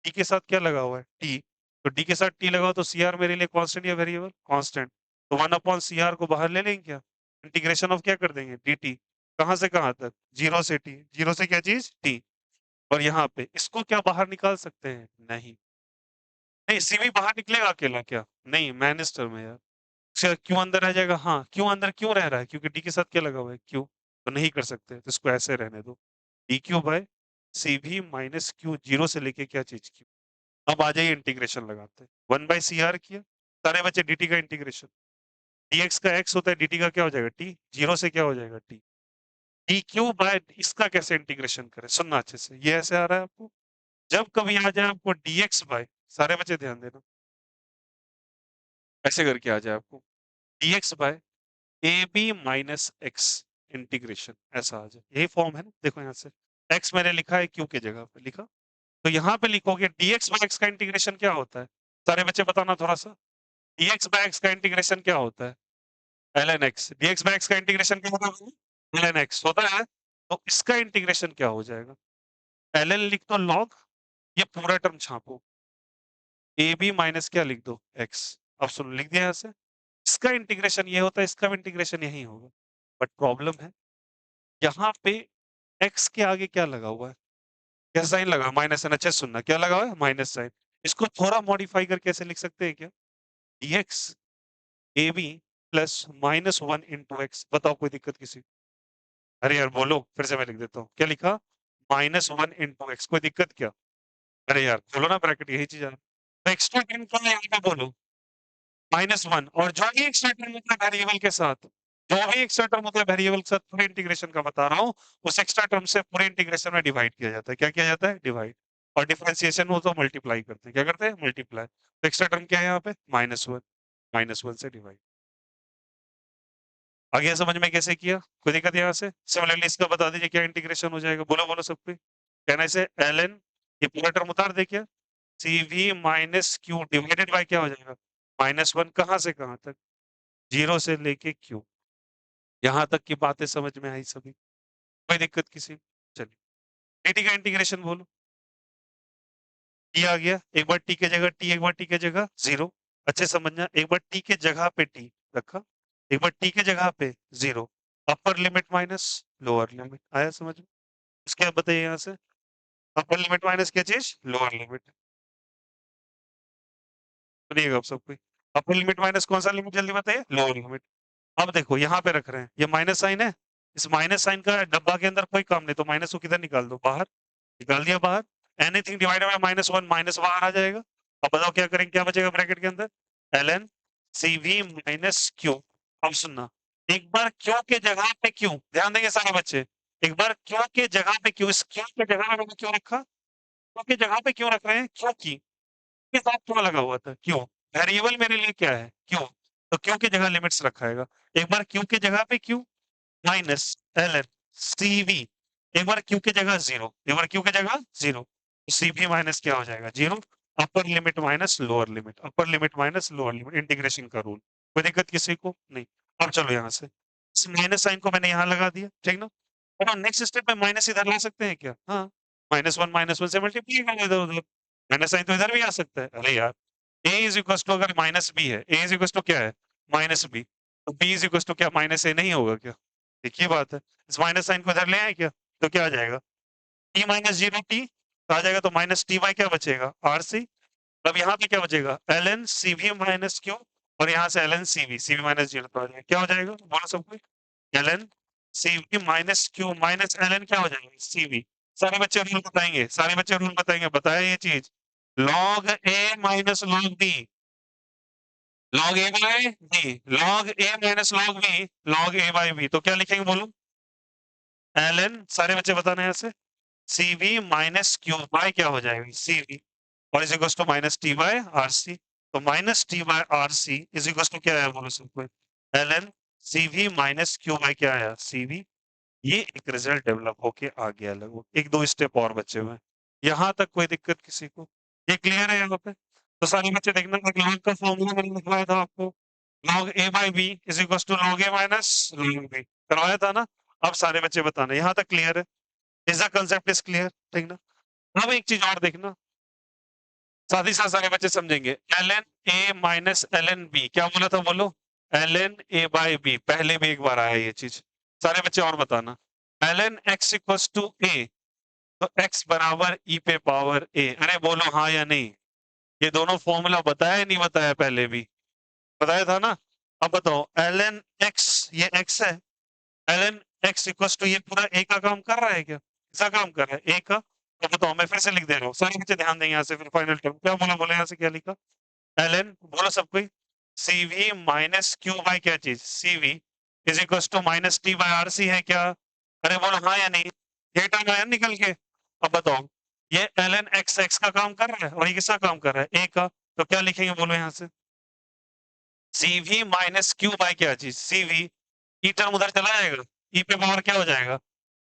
टी के साथ क्या लगा हुआ है? टी। तो डी के साथ टी लगाओ तो CR मेरे लिए कांस्टेंट या वेरिएबल? कांस्टेंट। तो 1/CR को बाहर ले लेंगे क्या? इंटीग्रेशन ऑफ क्या कर देंगे? dt। कहाँ से कहाँ तक? 0 से t। 0 से क्या चीज? t। और यहाँ पे इसको क्या बाहर निकाल सकते हैं? नहीं। नहीं, CV बाहर निकलेगा अकेला क्या? नहीं, मैनिस्टर में यार। अच्छा, क्यों अंदर रह जाएगा? हाँ, क्यों अंदर क्यों रह रहा है? क्योंकि डी के साथ क्या लगा हुआ है? क्यू। तो नहीं कर सकते, तो इसको ऐसे रहने दो। D Q by CV minus Q, 0 से लेके क्या चीज क्यू। अब आ जाइए इंटीग्रेशन लगाते हैं। 1/CR किया, सारे बच्चे dt का इंटीग्रेशन। dx का x होता है, dt का क्या हो जाएगा? t। 0 से क्या हो जाएगा? t। डी क्यू बाय इसका कैसे इंटीग्रेशन करें? सुनना अच्छे से, ये ऐसे आ रहा है आपको। जब कभी आ जाए आपको dx बाय, सारे बच्चे ध्यान देना, ऐसे करके आ जाए आपको dx by AB minus x integration, ऐसा आ जाए। यही फॉर्म है ना, देखो यहाँ से x मैंने लिखा है q के जगह पे लिखा, तो यहाँ पे लिखोगे dx बाय x का इंटीग्रेशन क्या होता है? सारे बच्चे बताना थोड़ा सा। dx बाय x का इंटीग्रेशन क्या होता है? ln x। dx by x का इंटीग्रेशन क्या होता है? ln x होता है। तो इसका इंटीग्रेशन क्या हो जाएगा? ln लिख दो log, ये पूरा टर्म छापो, AB माइनस क्या लिख दो? x। अब सुनो, लिख दिया यहाँ से। इसका इंटीग्रेशन ये होता है, इसका भी इंटीग्रेशन यही होगा। बट प्रॉब्लम है, यहाँ पे x के आगे क्या लगा हुआ है? क्या साइन लगा? Minus sign. अच्छे से सुनना, क्या लगा हुआ है? Minus sign. इसको थोड़ा मॉडिफाई करके ऐसे लिख सकते हैं क्या? dx AB plus -1 into x. बताओ, कोई दिक्कत किसी? अरे यार बोलो, फिर से मैं लिख देता हूँ। क्या लिखा? -1 इंटू एक्स। कोई दिक्कत क्या? अरे यार बोलो ना, ब्रैकेट यही चीज आ रहा है। तो एक्स्ट्रा टर्म क्या है यहाँ पे? बोलो। -1। और जो भी एक्स्ट्रा टर्म होता है वेरिएबल के साथ, जो भी एक्स्ट्रा टर्म होता है वेरिएबल के साथ, पूरे इंटीग्रेशन का बता रहा हूँ, उस एक्स्ट्रा टर्म से पूरे इंटीग्रेशन में डिवाइड किया जाता है। क्या किया जाता है? डिवाइड। और डिफरेंशिएशन हो तो मल्टीप्लाई करते हैं। क्या करते हैं? मल्टीप्लाई। तो एक्स्ट्रा टर्म क्या है यहाँ पे? -1। -1 से डिवाइड। आगे समझ में कैसे किया? कोई दिक्कत यहाँ से? सिमिलरली इसका बता दीजिए क्या इंटीग्रेशन हो जाएगा? बोलो बोलो सब पे। कहना इसे ln, ये पूरा टर्म उतार दे क्या? CV minus Q divided by क्या हो जाएगा? -1 कहाँ से कहाँ तक? 0 से लेके क्यू। यहाँ तक की बातें समझ में आई सभी? कोई दिक्कत किसी? चलिए, dt का इंटीग्रेशन बोलो। t आ गया, एक बार t के जगह t, एक बार t के जगह 0। अच्छे समझना, एक बार t के जगह पे t रखा, एक बार t के जगह पे 0। Upper limit minus lower limit. आया समझ में? इसके बाद बताइए यहाँ से, अपर लिमिट माइनस क्या चीज? Lower limit. सुनिएगा आप सब कोई। अपर लिमिट माइनस कौन सा लिमिट? जल्दी बताइए। Lower limit. अब देखो यहाँ पे रख रहे हैं, ये माइनस साइन है, इस माइनस साइन का डब्बा के अंदर कोई काम नहीं, तो माइनस को किधर निकाल दो? बाहर। निकाल दिया बाहर। एनीथिंग डिवाइडेड बाय -1, माइनस बाहर आ जाएगा। अब बताओ क्या करेंगे, क्या बचेगा ब्रैकेट के अंदर? ln CV minus Q. अब सुनना, एक बार क्यू के जगह पे क्यू, ध्यान देंगे सारे बच्चे। एक बार क्यू के जगह पे क्यू, इस क्यू के जगह में मैंने क्यों रखा? क्यू के जगह पे क्यों रख रहे हैं? क्योंकि के साथ क्यों लगा हुआ था? क्यों? वेरिएबल मेरे लिए क्या है? क्यों। तो क्यों की जगह लिमिट्स रखाएगा। एक बार क्यू के जगह पे क्यू माइनस ln CV, एक बार क्यू की जगह 0, एक बार क्यू की जगह 0। CV माइनस क्या हो जाएगा? 0। Upper limit minus lower limit, upper limit minus lower limit, integration का रूल। कोई दिक्कत किसी को? नहीं। अब चलो यहाँ से, इस माइनस साइन को मैंने यहाँ लगा दिया, ठीक ना? अब नेक्स्ट स्टेप में माइनस इधर ला सकते हैं क्या? हाँ। -1 से मल्टीप्लाई करना इधर उधर। माइनस साइन तो इधर भी आ सकता है। अरे यार, a इज इक्वल टू, अगर माइनस बी है, a इज इक्वल टू क्या है? Minus B. तो b इज इक्वल टू क्या? माइनस ए नहीं होगा क्या? एक ही बात है। इस माइनस साइन को इधर ले आए क्या? तो क्या आ जाएगा? t माइनस 0t, तो आ जाएगा, तो माइनस टी बाई क्या बचेगा? R C. अब यहाँ पे क्या बचेगा? ln cv माइनस क्यू, और यहाँ से ln cv माइनस 0, तो आ जाएगा क्या हो जाएगा? बोलो सबको। ln cv minus Q minus ln क्या हो जाएगा? cv। सारे बच्चे रूल बताएंगे, सारे बच्चे रूल बताएंगे, बताया ये चीज। log a minus log b, log a by b, log a minus log b, log a by b। तो क्या लिखेंगे बोलो? ln, सारे बच्चे बताना यहाँ से, cv माइनस क्यू बाय क्या हो जाएगा? cv। और is equal to minus T by R C. तो minus T by R C is equal to क्या आया? बोलो सबको। ln cv minus Q by क्या आया? cv। ये एक रिजल्ट डेवलप होके आ गया लगभग, एक दो स्टेप और बचे हुए हैं। यहाँ तक कोई दिक्कत किसी को? ये क्लियर है यहाँ पे? तो सारे बच्चे देखना, log का फॉर्मूला मैंने लिखवाया था आपको, log a by B is equal to log a minus log b, करवाया था ना? अब सारे बच्चे बताना, यहाँ तक क्लियर है? Is the concept is clear? ठीक ना? अब एक चीज और देखना, साथ ही साथ सारे बच्चे समझेंगे। L N A minus L N B, क्या बोला था बोलो? L N A by B, पहले भी एक बार आया ये चीज, सारे बच्चे और बताना। L N X equal to A, तो x बराबर e पे पावर a, अरे बोलो हाँ या नहीं? ये दोनों फॉर्मूला बताया या नहीं बताया? पहले भी बताया था ना? अब बताओ, एल एन एक्स, ये x है, L N X equal to, ये पूरा a का काम कर रहा है क्या? ऐसा काम कर रहा है a का? तो बताओ, मैं फिर से लिख दे रहा हूँ, सारे बच्चे ध्यान देंगे यहाँ से, फिर फाइनल टर्म क्या बोला, बोले यहाँ से क्या लिखा? एल एन, बोलो सब कोई, C V minus Q by क्या चीज? C V is equal to minus T by R C है क्या? अरे बोलो हाँ या नहीं? ये टर्म आया निकल के। अब बताओ, ये एल एन एक्स एक्स का काम कर रहा है और ये किसका काम कर रहा है? ए का। तो क्या लिखेंगे बोलो यहाँ से? सी वी माइनस क्यू बाई क्या चीज? सी वी, ई टर्म उधर चला जाएगा, ई पे पावर क्या हो जाएगा?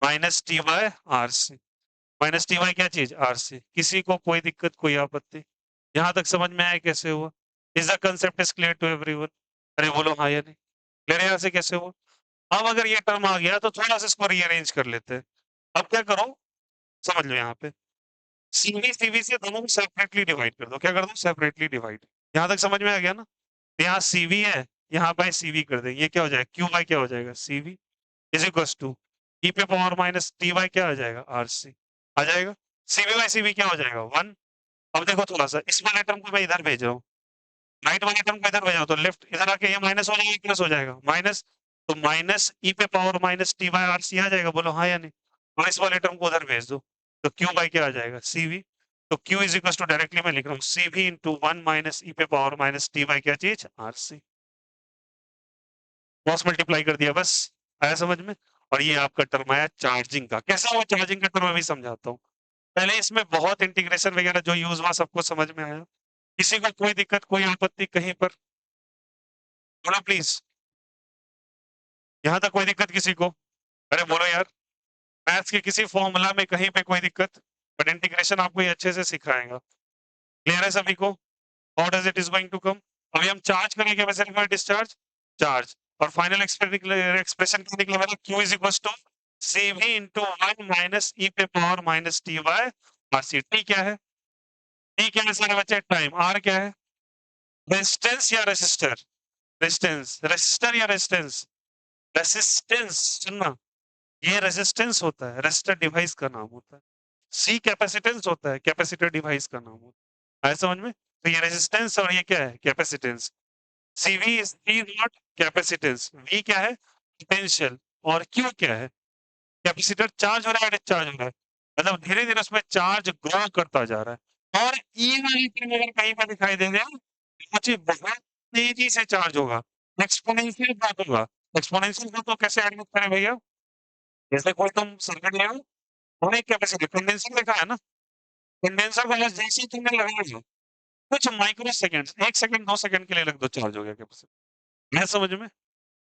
Minus T by R C, minus T by क्या चीज? R C. किसी को कोई दिक्कत, कोई आपत्ति? यहाँ तक समझ में आया कैसे हुआ? Is the concept is clear to everyone? अरे बोलो हाँ या नहीं? क्लियर है यहाँ से कैसे हुआ? अब अगर ये टर्म आ गया तो थोड़ा सा इसको रीअरेंज कर लेते हैं। अब क्या करो, समझ लो यहाँ पे, सीवी सीवी से दोनों को सेपरेटली डिवाइड कर दो। क्या कर दो? Separately divide. यहाँ तक समझ में आ गया ना? तो यहाँ सीवी है, यहाँ बाय सीवी कर देंगे, ये क्या हो जाएगा? क्यू बाय क्या हो जाएगा? सीवी इज इक्वल टू ई पे पावर माइनस टी बाय क्या आ जाएगा? आर सी आ जाएगा। सीवी बाय सीवी क्या हो जाएगा? 1। अब देखो थोड़ा सा, इस वाले टर्म को मैं इधर भेज रहा हूँ, राइट वाले टर्म को इधर भेजा तो लेफ्ट इधर आके ये माइनस हो जाएगा, प्लस हो जाएगा, माइनस, तो माइनस ई पे power minus T by R C आ जाएगा। बोलो हाँ या नहीं? और इस वाले टर्म को उधर भेज दो, तो क्यू बाय क्या आ जाएगा? सीवी। तो Q is equal to, directly मैं लिख रहा हूँ, सीवी इंटू 1 माइनस ई पे पावर माइनस टी बाय क्या चीज? आर सी। क्रॉस मल्टीप्लाई कर दिया, बस। आया समझ में? और ये आपका टर्म आया चार्जिंग का। कैसा हुआ चार्जिंग का टर्म? अभी समझाता हूँ। पहले इसमें बहुत इंटीग्रेशन वगैरह जो यूज हुआ सबको समझ में आया? किसी को कोई दिक्कत, कोई आपत्ति कहीं पर? बोलो प्लीज, यहाँ तक कोई दिक्कत किसी को? अरे बोलो यार, मैथ्स के किसी फॉर्मूला में कहीं पे कोई दिक्कत? बट इंटीग्रेशन आपको ये अच्छे से सिखाएगा। क्लियर है सभी को? How does it is going to come? अभी हम चार्ज करेंगे कैपेसिटर का डिस्चार्ज, चार्ज, और फाइनल एक्सप्रेशन क्या निकला मेरा? Q is equal to CV into 1 minus ई पे power minus T by R C. T क्या है? टी क्या है सारे बच्चे? टाइम। आर क्या है? रेजिस्टेंस या रेसिस्टर? रेजिस्टेंस। रेसिस्टर या रेजिस्टेंस? रेसिस्टेंस, सुनना, ये रेजिस्टेंस होता है, रेजिस्टर डिवाइस का नाम होता है। सी कैपेसिटेंस होता है, कैपेसिटर डिवाइस का नाम होता है। आया समझ में? तो ये रेजिस्टेंस और ये क्या है? Capacitance. CV is not capacitance, V क्या है? पोटेंशियल, और क्यू क्या है? कैपेसिटर चार्ज हो रहा है, डिस्चार्ज हो रहा है, मतलब धीरे धीरे उसमें चार्ज ग्रो करता जा रहा है। और ई वाली टर्म अगर कहीं पर दिखाई दे रहा है, मुझे बहुत तेजी से चार्ज होगा, एक्सपोनेंशियल ग्रोथ होगा। एक्सपोनेंशियल ग्रोथ को कैसे एडमिट करें भैया? जैसे कोई तुम सर्किट ले आओ, और एक कैपेसिटर कंडेंसर देखा है ना? कंडेंसर वाला जैसे ही तुमने लगाया, कुछ माइक्रो सेकंड, 1 सेकंड 2 सेकंड के लिए लग दो, चार्ज हो गया कैपेसिटर। मैं समझ में?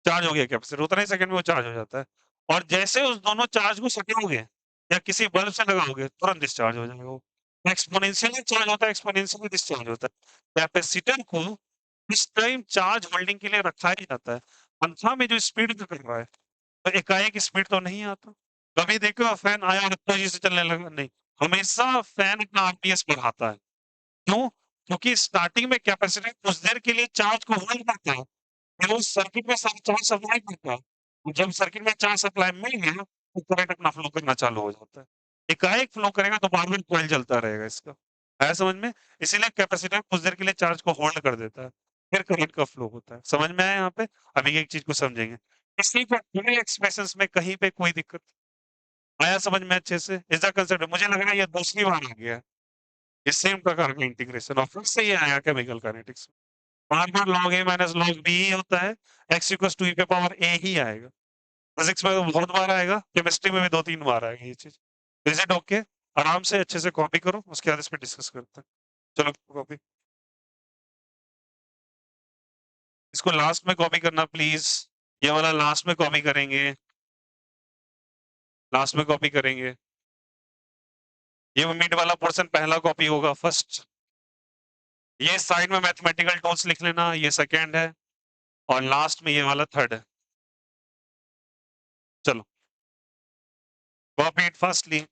चार्ज हो गया कैपेसिटर, उतना ही सेकंड में वो चार्ज हो जाता है। और जैसे उस दोनों चार्ज को सटाओगे या किसी बल्ब से लगाओगे, तुरंत डिस्चार्ज हो जाएगा वो। एक्सपोनेंशियली चार्ज होता है, एक्सपोनेंशियली डिस्चार्ज होता है। कैपेसिटर को इस टाइम चार्ज होल्डिंग के लिए रखा ही जाता है। पंखा में जो स्पीड में कर रहा है, तो एकाएक स्पीड तो नहीं आता। कभी देखो फैन आया और तेजी से चलने लगा, नहीं, हमेशा फैन अपना आरपीएस बढ़ाता है। क्यों? क्योंकि स्टार्टिंग में कैपेसिटर कुछ देर के लिए चार्ज को होल्ड करता है, फिर उस सर्किट में चार्ज सप्लाई करता है। जब सर्किट में चार्ज सप्लाई मिल गया, तो करंट अपना फ्लो करना चालू हो जाता है। एकाएक फ्लो करेगा तो बार-बार कॉइल चलता रहेगा इसका। आया समझ में? इसीलिए कैपेसिटर कुछ देर के लिए चार्ज को होल्ड कर देता है, फिर करंट का फ्लो होता है। समझ में आया यहाँ पे? अभी एक चीज को समझेंगे। इसी को पूरे एक्सप्रेशंस में कहीं पे कोई दिक्कत आया समझ में अच्छे से? Is the concept? मुझे लग रहा है ये दूसरी बार आ गया है, ये सेम प्रकार का इंटीग्रेशन, और फिर से ये आया केमिकल काइनेटिक्स में। बार-बार log a minus log b ही होता है, x इक्वल्स टू e पे पावर a ही आएगा। फिजिक्स में तो बहुत बार आएगा, केमिस्ट्री में भी 2-3 बार आएगा ये चीज। Is it okay? आराम से अच्छे से कॉपी करो, उसके बाद इस पे डिस्कस करते हैं। चलो कॉपी, इसको लास्ट में कॉपी करना प्लीज। ये वाला लास्ट में कॉपी करेंगे, लास्ट में कॉपी करेंगे। ये मिड वाला पोर्शन पहला कॉपी होगा, फर्स्ट। ये साइड में मैथमेटिकल टूल्स लिख लेना, ये सेकेंड है, और लास्ट में ये वाला थर्ड है। चलो Copy it fastly.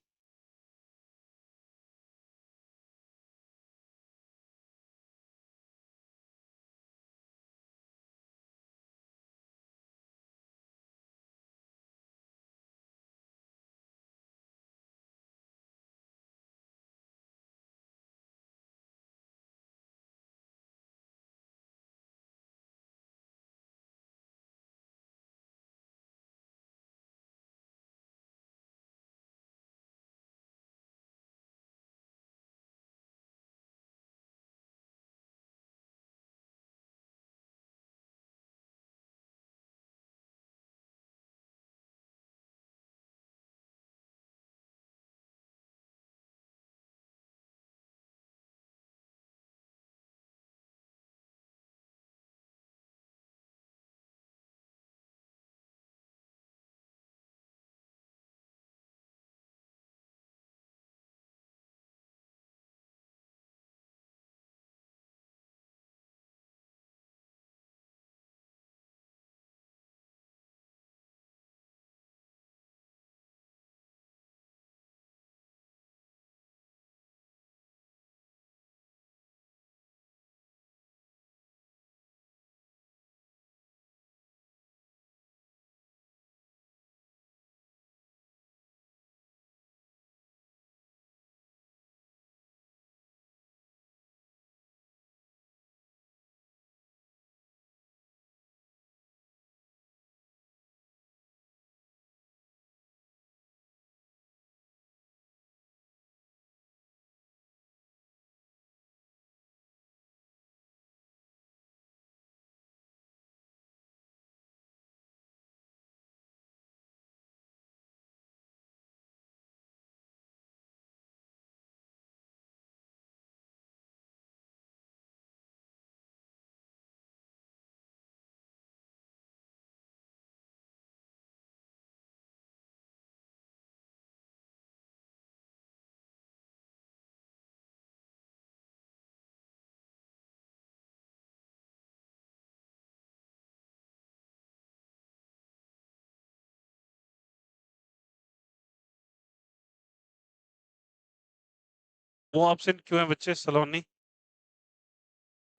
वो एब्सेंट क्यों है बच्चे? सलोनी,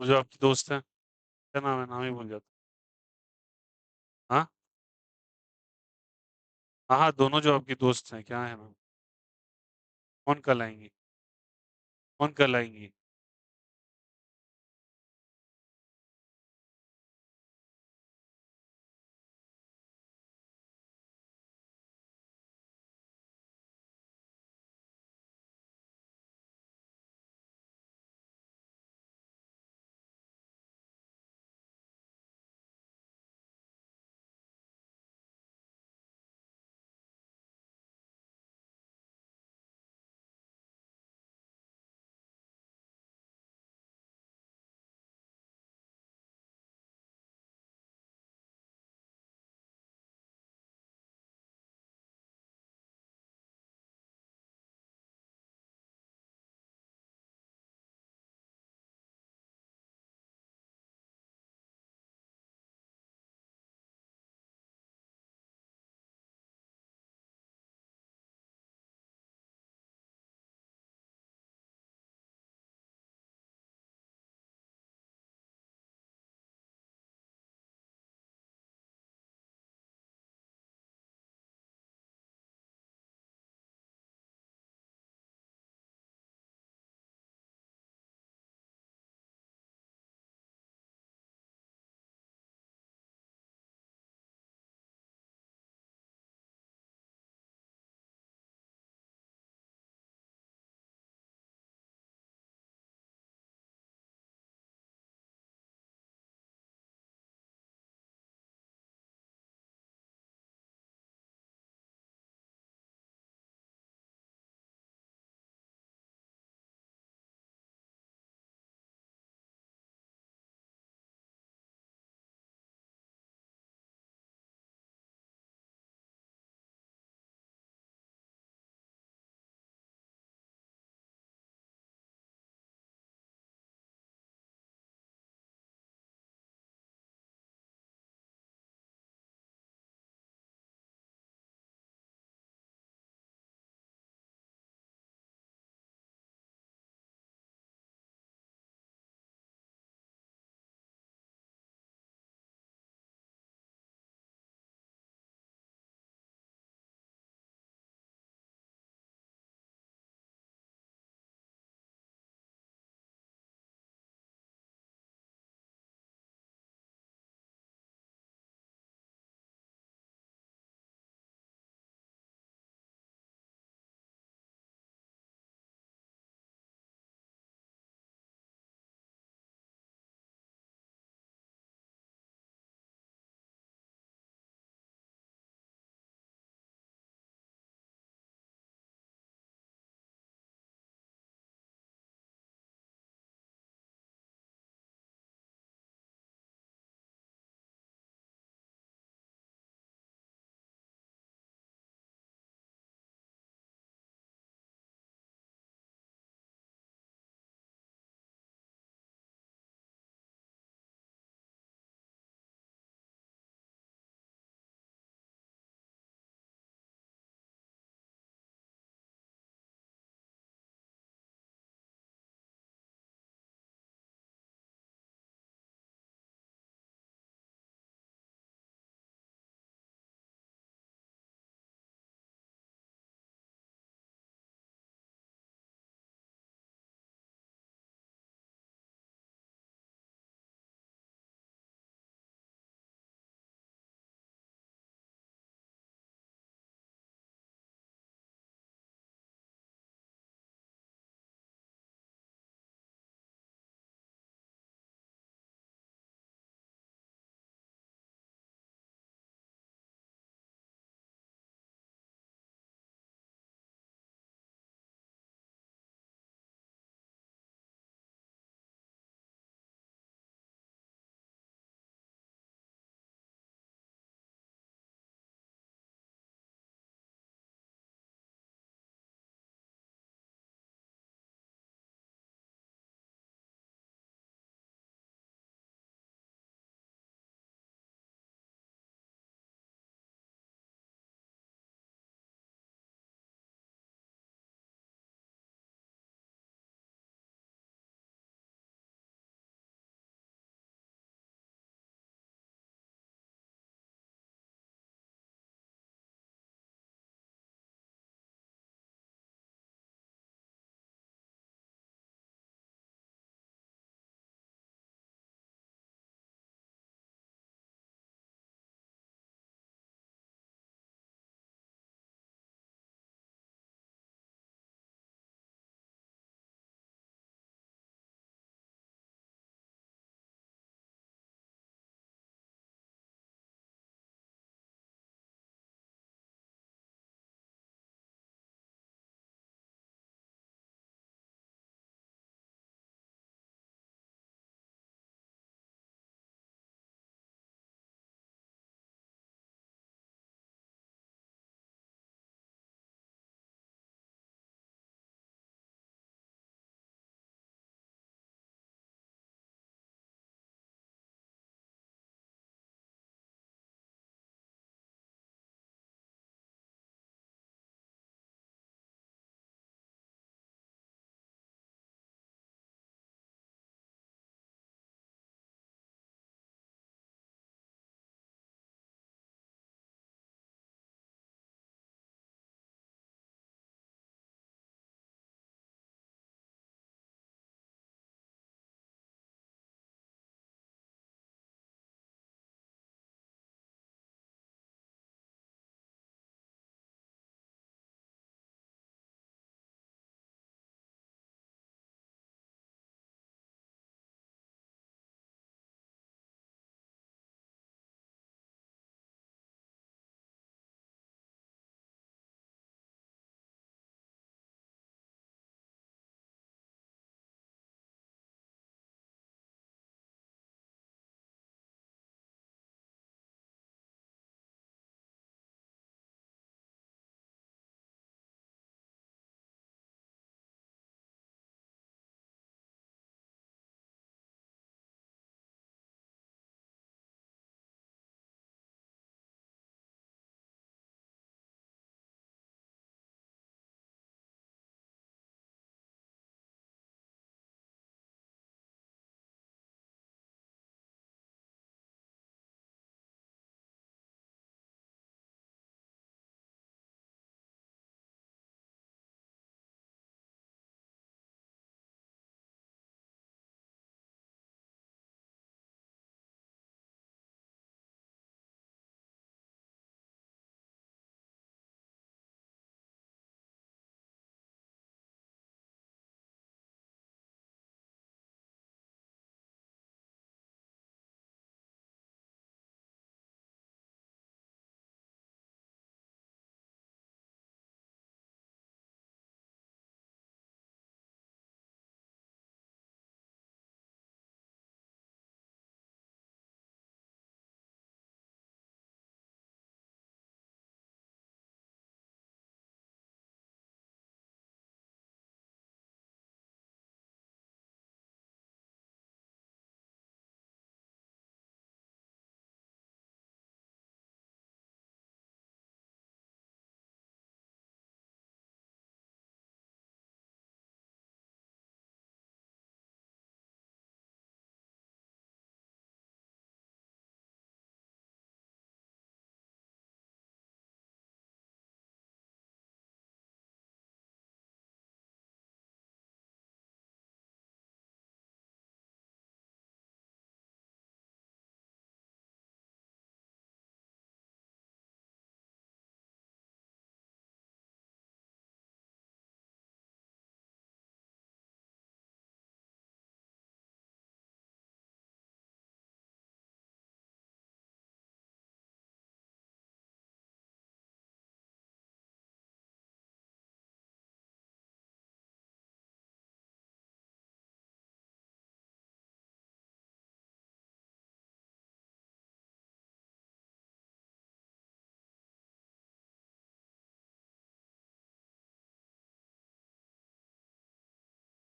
वो जो आपकी दोस्त है, क्या नाम है? नाम ही भूल जाता। हाँ? हाँ, हाँ, दोनों जो आपकी दोस्त हैं, क्या है नाम? कौन कल आएँगी? कौन कल आएँगी?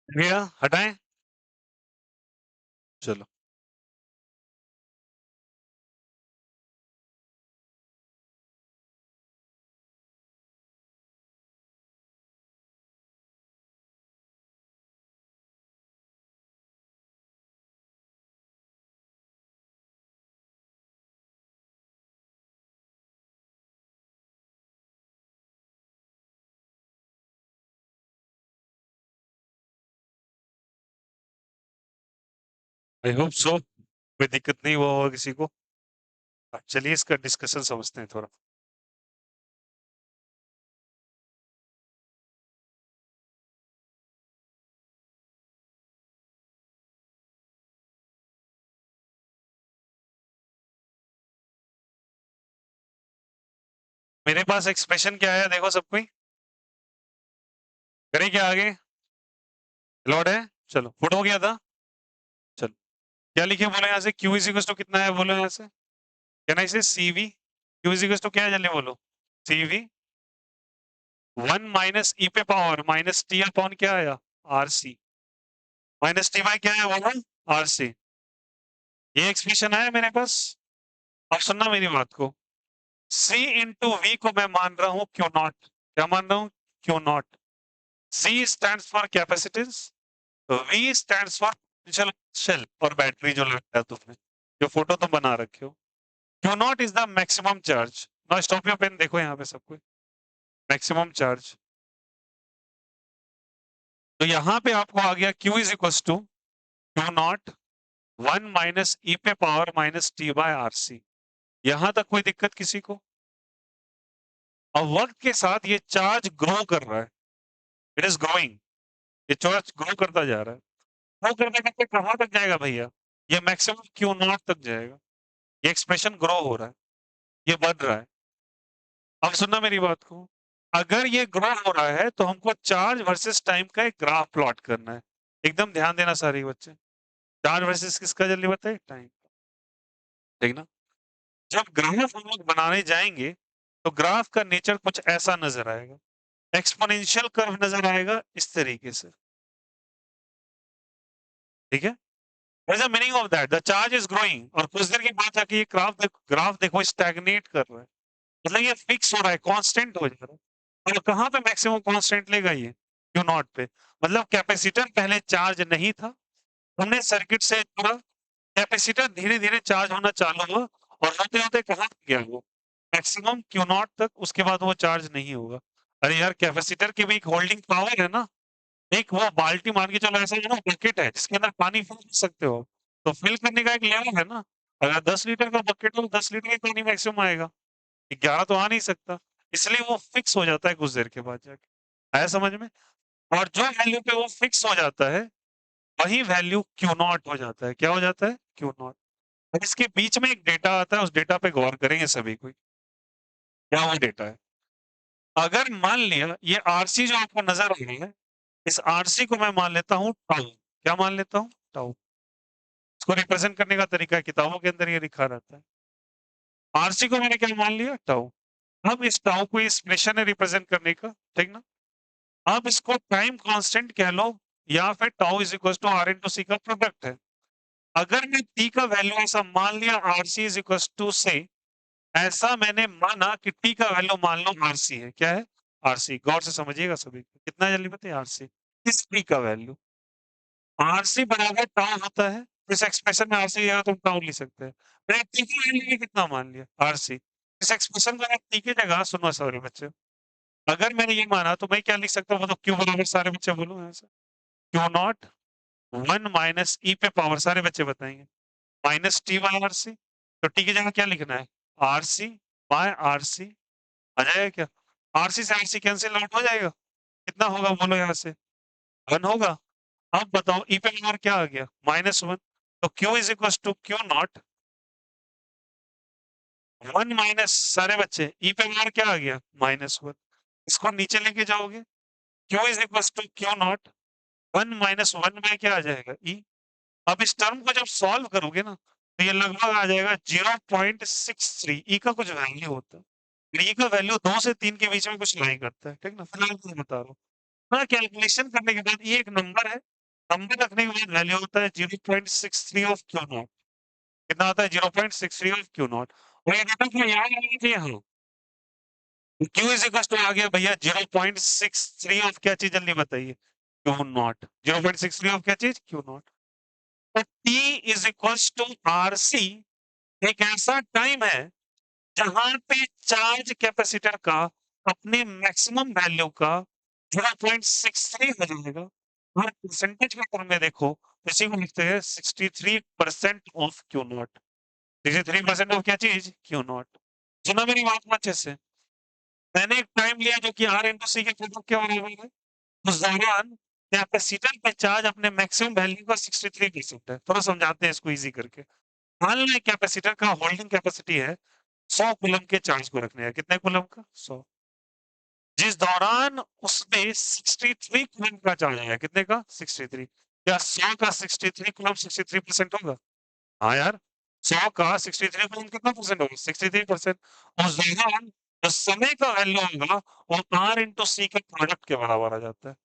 गया, हटाएं। चलो, आई होप सो, कोई दिक्कत नहीं हुआ होगा किसी को। चलिए इसका डिस्कशन समझते हैं थोड़ा। मेरे पास एक्सप्रेशन क्या है देखो सब कोई, करें क्या आगे? लॉर्ड है, चलो फुट हो गया था। चलो, क्या लिखे बोले यहाँ से, क्यू इज इक्वल टू कितना है बोलो यहाँ से, can I say CV, Q is equal to क्या है जल्दी बोलो, सीवी 1 - ई पे पावर माइनस टी अपॉन क्या आया, R C, minus T by क्या है बोलो, आर सी। ये एक्सप्रेशन आया मेरे पास। अब सुनना मेरी बात को, सी इंटू वी को मैं मान रहा हूं क्यू नॉट, क्या मान रहा हूं, Q not. C stands for capacitance, V stands for potential cell और बैटरी जो लगता है तुमने, जो फोटो तुम बना रखे हो। Q not is the maximum charge. Now stop your pen, देखो यहाँ पे सबको, मैक्सिमम चार्ज। तो यहाँ पे आपको आ गया Q is equal to Q not 1 - E पे power minus T by R C. यहां तक कोई दिक्कत किसी को? अब वक्त के साथ ये चार्ज ग्रो कर रहा है, इट इज ग्रोइंग, ये चार्ज ग्रो करता जा रहा है। ग्रो करते करते कहां तक जाएगा भैया, ये मैक्सिमम क्यू नॉट तक जाएगा। ये एक्सप्रेशन ग्रो हो रहा है, ये बढ़ रहा है। अब सुनना मेरी बात को, अगर ये ग्रो हो रहा है तो हमको चार्ज वर्सेस टाइम का एक ग्राफ प्लॉट करना है। एकदम ध्यान देना सारे बच्चे, चार्ज वर्सेस किसका जल्दी बताए, टाइम, ठीक ना? जब ग्राफ हम लोग बनाने जाएंगे तो ग्राफ का नेचर कुछ ऐसा नजर आएगा, एक्सपोनेंशियल कर्व नजर आएगा इस तरीके से, ठीक है? What is the meaning of that, the charge is growing और कुछ देर के बाद जाके ये ग्राफ देखो स्टैग्नेट कर रहा है, मतलब ये फिक्स हो रहा है, कांस्टेंट हो जा रहा है। और कहां पे मैक्सिमम कांस्टेंट लेगा ये, क्यू नॉट पे। मतलब कैपेसिटर पहले चार्ज नहीं था, हमने सर्किट से जुड़ा, कैपेसिटर धीरे धीरे चार्ज होना चालू हुआ और होते होते कहां तक गया वो, मैक्सिमम क्यू नॉट तक। उसके बाद वो चार्ज नहीं होगा। अरे यार, कैपेसिटर की भी एक होल्डिंग पावर है ना, एक वो बाल्टी मान के चलो, ऐसा है ना, बकेट है जिसके अंदर पानी फिल कर सकते हो, तो फिल करने का एक लेवल है ना। अगर 10 लीटर का बकेट हो तो 10 लीटर ही पानी मैक्सिमम आएगा, 11 तो आ नहीं सकता। इसलिए वो फिक्स हो जाता है कुछ देर के बाद जाके, आया समझ में? और जो वैल्यू पे वो फिक्स हो जाता है वही वैल्यू क्यू नॉट हो जाता है। क्या हो जाता है, क्यू नॉट। अब इसके बीच में एक डेटा आता है, उस डेटा पे गौर करेंगे सभी कोई, क्या वो डेटा है। अगर मान लिया ये आरसी जो आपको नजर आ रही है, इस आरसी को मैं मान लेता हूँ टाउ, क्या मान लेता हूँ, टाउ। इसको रिप्रेजेंट करने का तरीका है, किताबों के अंदर ये लिखा रहता है। आरसी को मैंने क्या मान लिया, टाउ। अब इस टाउ को इस प्रेशर ने रिप्रेजेंट करने का, ठीक ना? अब इसको टाइम कांस्टेंट कह लो, या फिर tau is equal to R into C का प्रोडक्ट है। अगर मैं टी का वैल्यू ऐसा मान लिया आरसी इज इक्वल टू से, ऐसा मैंने माना कि टी का वैल्यू मान लो आरसी है, क्या है, आरसी। गौर से समझिएगा सभी, कितना जल्दी बताइए, आरसी, इस टी का वैल्यू आरसी बराबर टाउ होता है। इस एक्सप्रेशन में आरसी है तो टाउ लिख सकते हैं। मैंने टी की वैल्यू कितना मान लिया, आरसी। इस एक्सप्रेशन में टी की जगह, सुनो सारे बच्चे, अगर मैंने ये माना तो मैं क्या लिख सकता हूँ, मतलब क्यू बराबर, सारे बच्चे बोलो यहाँ से, क्यू नॉट 1 - ई पे पावर, सारे बच्चे बताएंगे, minus T by R C. तो टी की जगह क्या लिखना है, R C by R C. आ जाएगा क्या, आरसी से आरसी कैंसिल आउट हो जाएगा, कितना होगा बोलो यहाँ से, 1 होगा। अब बताओ ई पे पावर क्या आ गया, -1। तो Q is equal to Q not 1 minus, सारे बच्चे ई पे पावर क्या आ गया, -1। इसको नीचे लेके जाओगे, Q is equal to Q not 1 - 1 में क्या आ जाएगा, ई। अब इस टर्म को जब सॉल्व करोगे ना तो ये लगभग आ जाएगा 0.63, ई का कुछ वैल्यू होता है। ई का वैल्यू 2 से 3 के बीच में कुछ लाई करता है, ठीक ना, फिलहाल तो मैं बता रहा हूँ। हाँ, कैलकुलेशन करने के बाद ये एक नंबर है, नंबर रखने के बाद वैल्यू होता है 0.63 ऑफ क्यू नॉट। कितना आता है 0.63 ऑफ क्यू नॉट। और ये डेटा क्या याद रखना चाहिए हाँ। क्यू इज इक्वल टू आ गया भैया 0.63 ऑफ क्या चीज जल्दी बताइए क्यू नॉट। 0.63 ऑफ क्या चीज क्यू नॉट। तो T is equal to R C एक ऐसा टाइम है जहां पे चार्ज कैपेसिटर का अपने मैक्सिमम वैल्यू का 0.63 हो जाएगा। और परसेंटेज के टर्म में देखो इसी को लिखते हैं 63% ऑफ क्यू नॉट। 63% ऑफ क्या चीज क्यू नॉट। सुना मेरी बात को अच्छे से। मैंने एक टाइम लिया जो कि आर इंटू सी के प्रोडक्ट के बराबर है। उस दौरान कैपेसिटर पे चार्ज अपने मैक्सिमम वैल्यू का 63% है। थोड़ा समझाते हैं इसको इजी करके। मान लो एक कैपेसिटर का होल्डिंग कैपेसिटी है 100 कूलम के चार्ज को रखने हैं। कितने कूलम का 100। जिस दौरान उसमें 63 कूलम का चार्ज आया। कितने का 63। क्या 100 का 63 कूलम 63% होगा। हाँ यार 100 का 63 कूलम कितना परसेंट होगा 63%। उस दौरान जो समय का वैल्यू होगा वो आर इंटू सी के प्रोडक्ट के बराबर आ जाता है।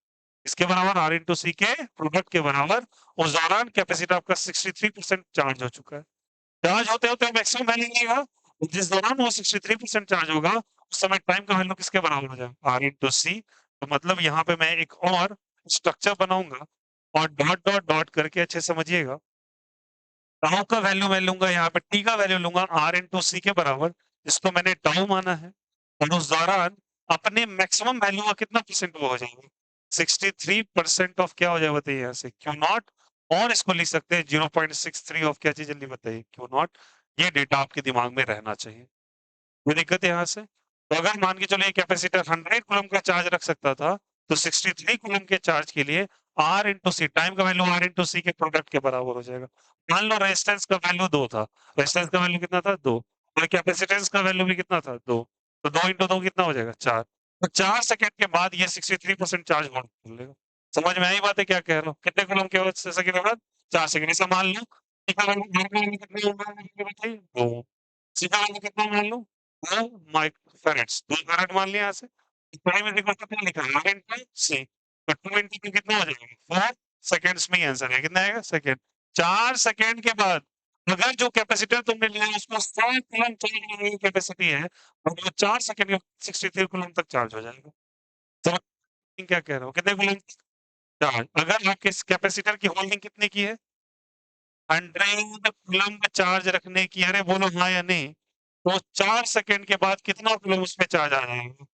इसके बराबर आर इंटू सी के प्रोडक्ट के बराबर। उस दौरान कैपेसिटर आपका 63% चार्ज हो चुका है। चार्ज होते होते मैक्सिमम वैल्यू लेगा। जिस दौरान वो 63% चार्ज होगा उस समय टाइम का वैल्यू किसके बराबर हो जाएगा आर इंटू सी। तो मतलब यहाँ पे मैं एक और स्ट्रक्चर बनाऊंगा और डॉट डॉट डॉट करके अच्छे से समझिएगा। टाउ का वैल्यू मैं लूंगा यहाँ पे टी का वैल्यू लूंगा आर इंटू सी के बराबर जिसको मैंने टाउ माना है। और उस दौरान अपने मैक्सिमम वैल्यू का कितना परसेंट वो हो जाएगा 63% ऑफ क्या हो जाएगा बताइए यहाँ से क्यू नॉट। और इसको लिख सकते हैं 0.63 ऑफ क्या चीज जल्दी बताइए क्यू नॉट। ये डेटा आपके दिमाग में रहना चाहिए। कोई दिक्कत है यहाँ से। तो अगर मान के चलो ये कैपेसिटर 100 कूलम का चार्ज रख सकता था तो 63 कूलम के चार्ज के लिए आर इंटू सी टाइम का वैल्यू आर इंटू सी के प्रोडक्ट के बराबर हो जाएगा। मान लो रेजिस्टेंस का वैल्यू 2 था। रेजिस्टेंस का वैल्यू कितना था 2। और कैपेसिटेंस का वैल्यू भी कितना था 2। तो 2 इंटू 2 कितना हो जाएगा 4। तो 4 सेकंड के बाद ये 63% चार्ज होल्ड कर लेगा। समझ में आई बात है क्या कह रहा हूँ कितने कूलम के सेकंड के बाद 4 सेकंड ऐसा मान लो। कितना सीधा वाला कितना मान लो 2 माइक्रोफैराड्स 2 फैराड मान लिया यहाँ से। टाइम इज इक्वल टू क्या लिखा है आर इंटू सी। तो 2 इंटू 2 कितना हो जाएगा 4 सेकंड्स में ही आंसर है। कितना आएगा सेकंड 4 सेकंड के बाद अगर जो कैपेसिटर तुमने लिया है उसमें 100 कूलम चार्ज होने की कैपेसिटी है और वो 4 सेकंड में 63 कूलम तक चार्ज हो जाएगा। समझ क्या कह रहा हूँ कितने कूलम चार्ज अगर आपके इस कैपेसिटर की होल्डिंग कितने की है 100 कूलम चार्ज रखने की। अरे बोलो हाँ या नहीं। तो 4 सेकंड के बाद कितना कूलम उसमें चार्ज आ जाएगा।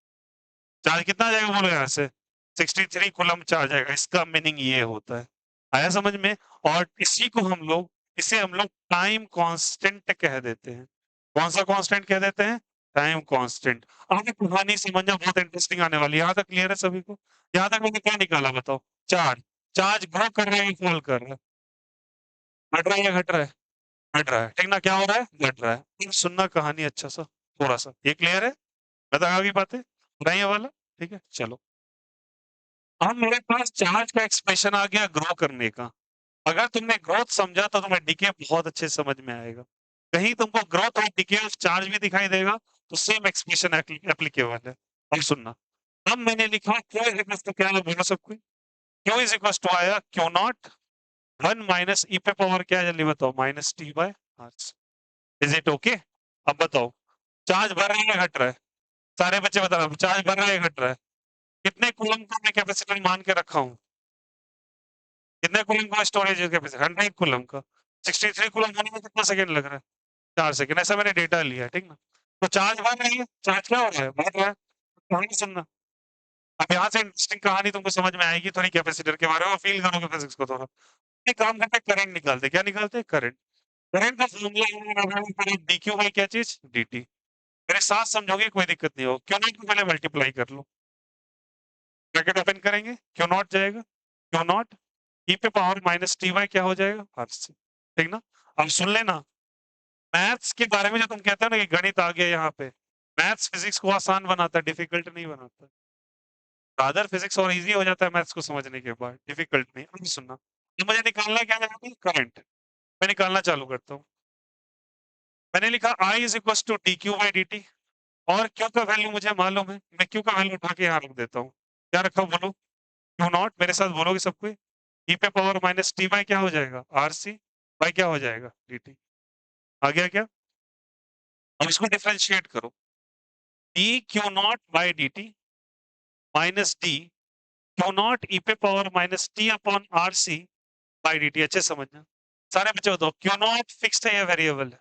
चार्ज कितना आ जाएगा बोलो यहाँ से 63 कूलम चार्ज आएगा। इसका मीनिंग ये होता है। आया समझ में। और इसे हम लोग टाइम कांस्टेंट कह देते हैं। कौन सा कांस्टेंट कह देते हैं टाइम कांस्टेंट। आगे कहानी समझना बहुत इंटरेस्टिंग आने वाली है। यहाँ तक क्लियर है सभी को। यहाँ तक मैंने क्या निकाला बताओ चार्ज। चार्ज ग्रो कर रहा है फॉल कर रहा है बढ़ रहा है या घट रहा है घट रहा है। ठीक ना क्या हो रहा है घट रहा है। फिर सुनना कहानी अच्छा सा थोड़ा सा ये क्लियर है। बता आगे बातें बताइए वाला। ठीक है चलो। अब मेरे पास चार्ज का एक्सप्रेशन आ गया ग्रो करने का। अगर तुमने ग्रोथ समझा तो तुम्हें डीके बहुत अच्छे से समझ में आएगा। कहीं तुमको ग्रोथ और डीके ऑफ चार्ज भी दिखाई देगा तो सेम एक्सप्रेशन एप्लीकेबल है। अब सुनना। अब मैंने लिखा क्यू इज इक्वल टू क्या है बोलो सब कोई। क्यू इज इक्वल टू आया क्यू नॉट 1 माइनस ई पे पावर क्या है जल्दी बताओ minus T by R. Is it okay. अब बताओ चार्ज बढ़ रहा है या घट रहा है। सारे बच्चे बता रहे हैं चार्ज बढ़ रहा है या घट रहा है। कितने कूलम का मैं कैपेसिटर मान के रखा हूँ। कितने कूलम का स्टोरेज है कैपेसिटर 100 कूलम का। 63 कूलम होने में कितना सेकंड लग रहा है 4 सेकंड ऐसा मैंने डेटा लिया है ठीक ना। तो चार्ज बढ़ रही है चार्ज क्या हो रहा है बढ़ रहा है। कहानी सुनना। अब यहाँ से इंटरेस्टिंग कहानी तुमको समझ में आएगी थोड़ी कैपेसिटर के बारे में फील करोगे फिजिक्स को थोड़ा। एक काम करते हैं करंट निकालते क्या निकालते करंट। करंट का फॉर्मूला डीक्यू बाई क्या चीज dt। मेरे साथ समझोगे कोई दिक्कत नहीं हो क्यों नॉट को पहले मल्टीप्लाई कर लो। ब्रैकेट ओपन करेंगे क्यों नॉट जाएगा क्यों नॉट ई पे पावर माइनस टी वाई क्या हो जाएगा आर सी। ठीक ना। अब सुन लेना मैथ्स के बारे में जो तुम कहते हो ना कि गणित आ गया यहाँ पे। मैथ्स फिजिक्स को आसान बनाता है डिफिकल्ट नहीं बनाता। रादर फिजिक्स और इजी हो जाता है मैथ्स को समझने के बाद डिफिकल्ट नहीं। अब सुनना तो मुझे निकालना क्या है करंट। मैं निकालना चालू करता हूँ। मैंने लिखा I is equal to D Q by D T. और क्यू का वैल्यू मुझे मालूम है मैं क्यू का वैल्यू उठा के यहाँ रख देता हूँ। क्या रखा बोलो क्यू नॉट मेरे साथ बोलोगे सब कोई। ई पे पावर माइनस टी बाय क्या हो जाएगा? आरसी बाय क्या हो जाएगा? डीटी। आ गया क्या? अब इसको डिफरेंशिएट करो। D Q not by dt minus D Q not ई पे power minus T upon RC by dt। अच्छे समझना। सारे बच्चे बताओ, क्यू नॉट फिक्स्ड है या वेरिएबल है?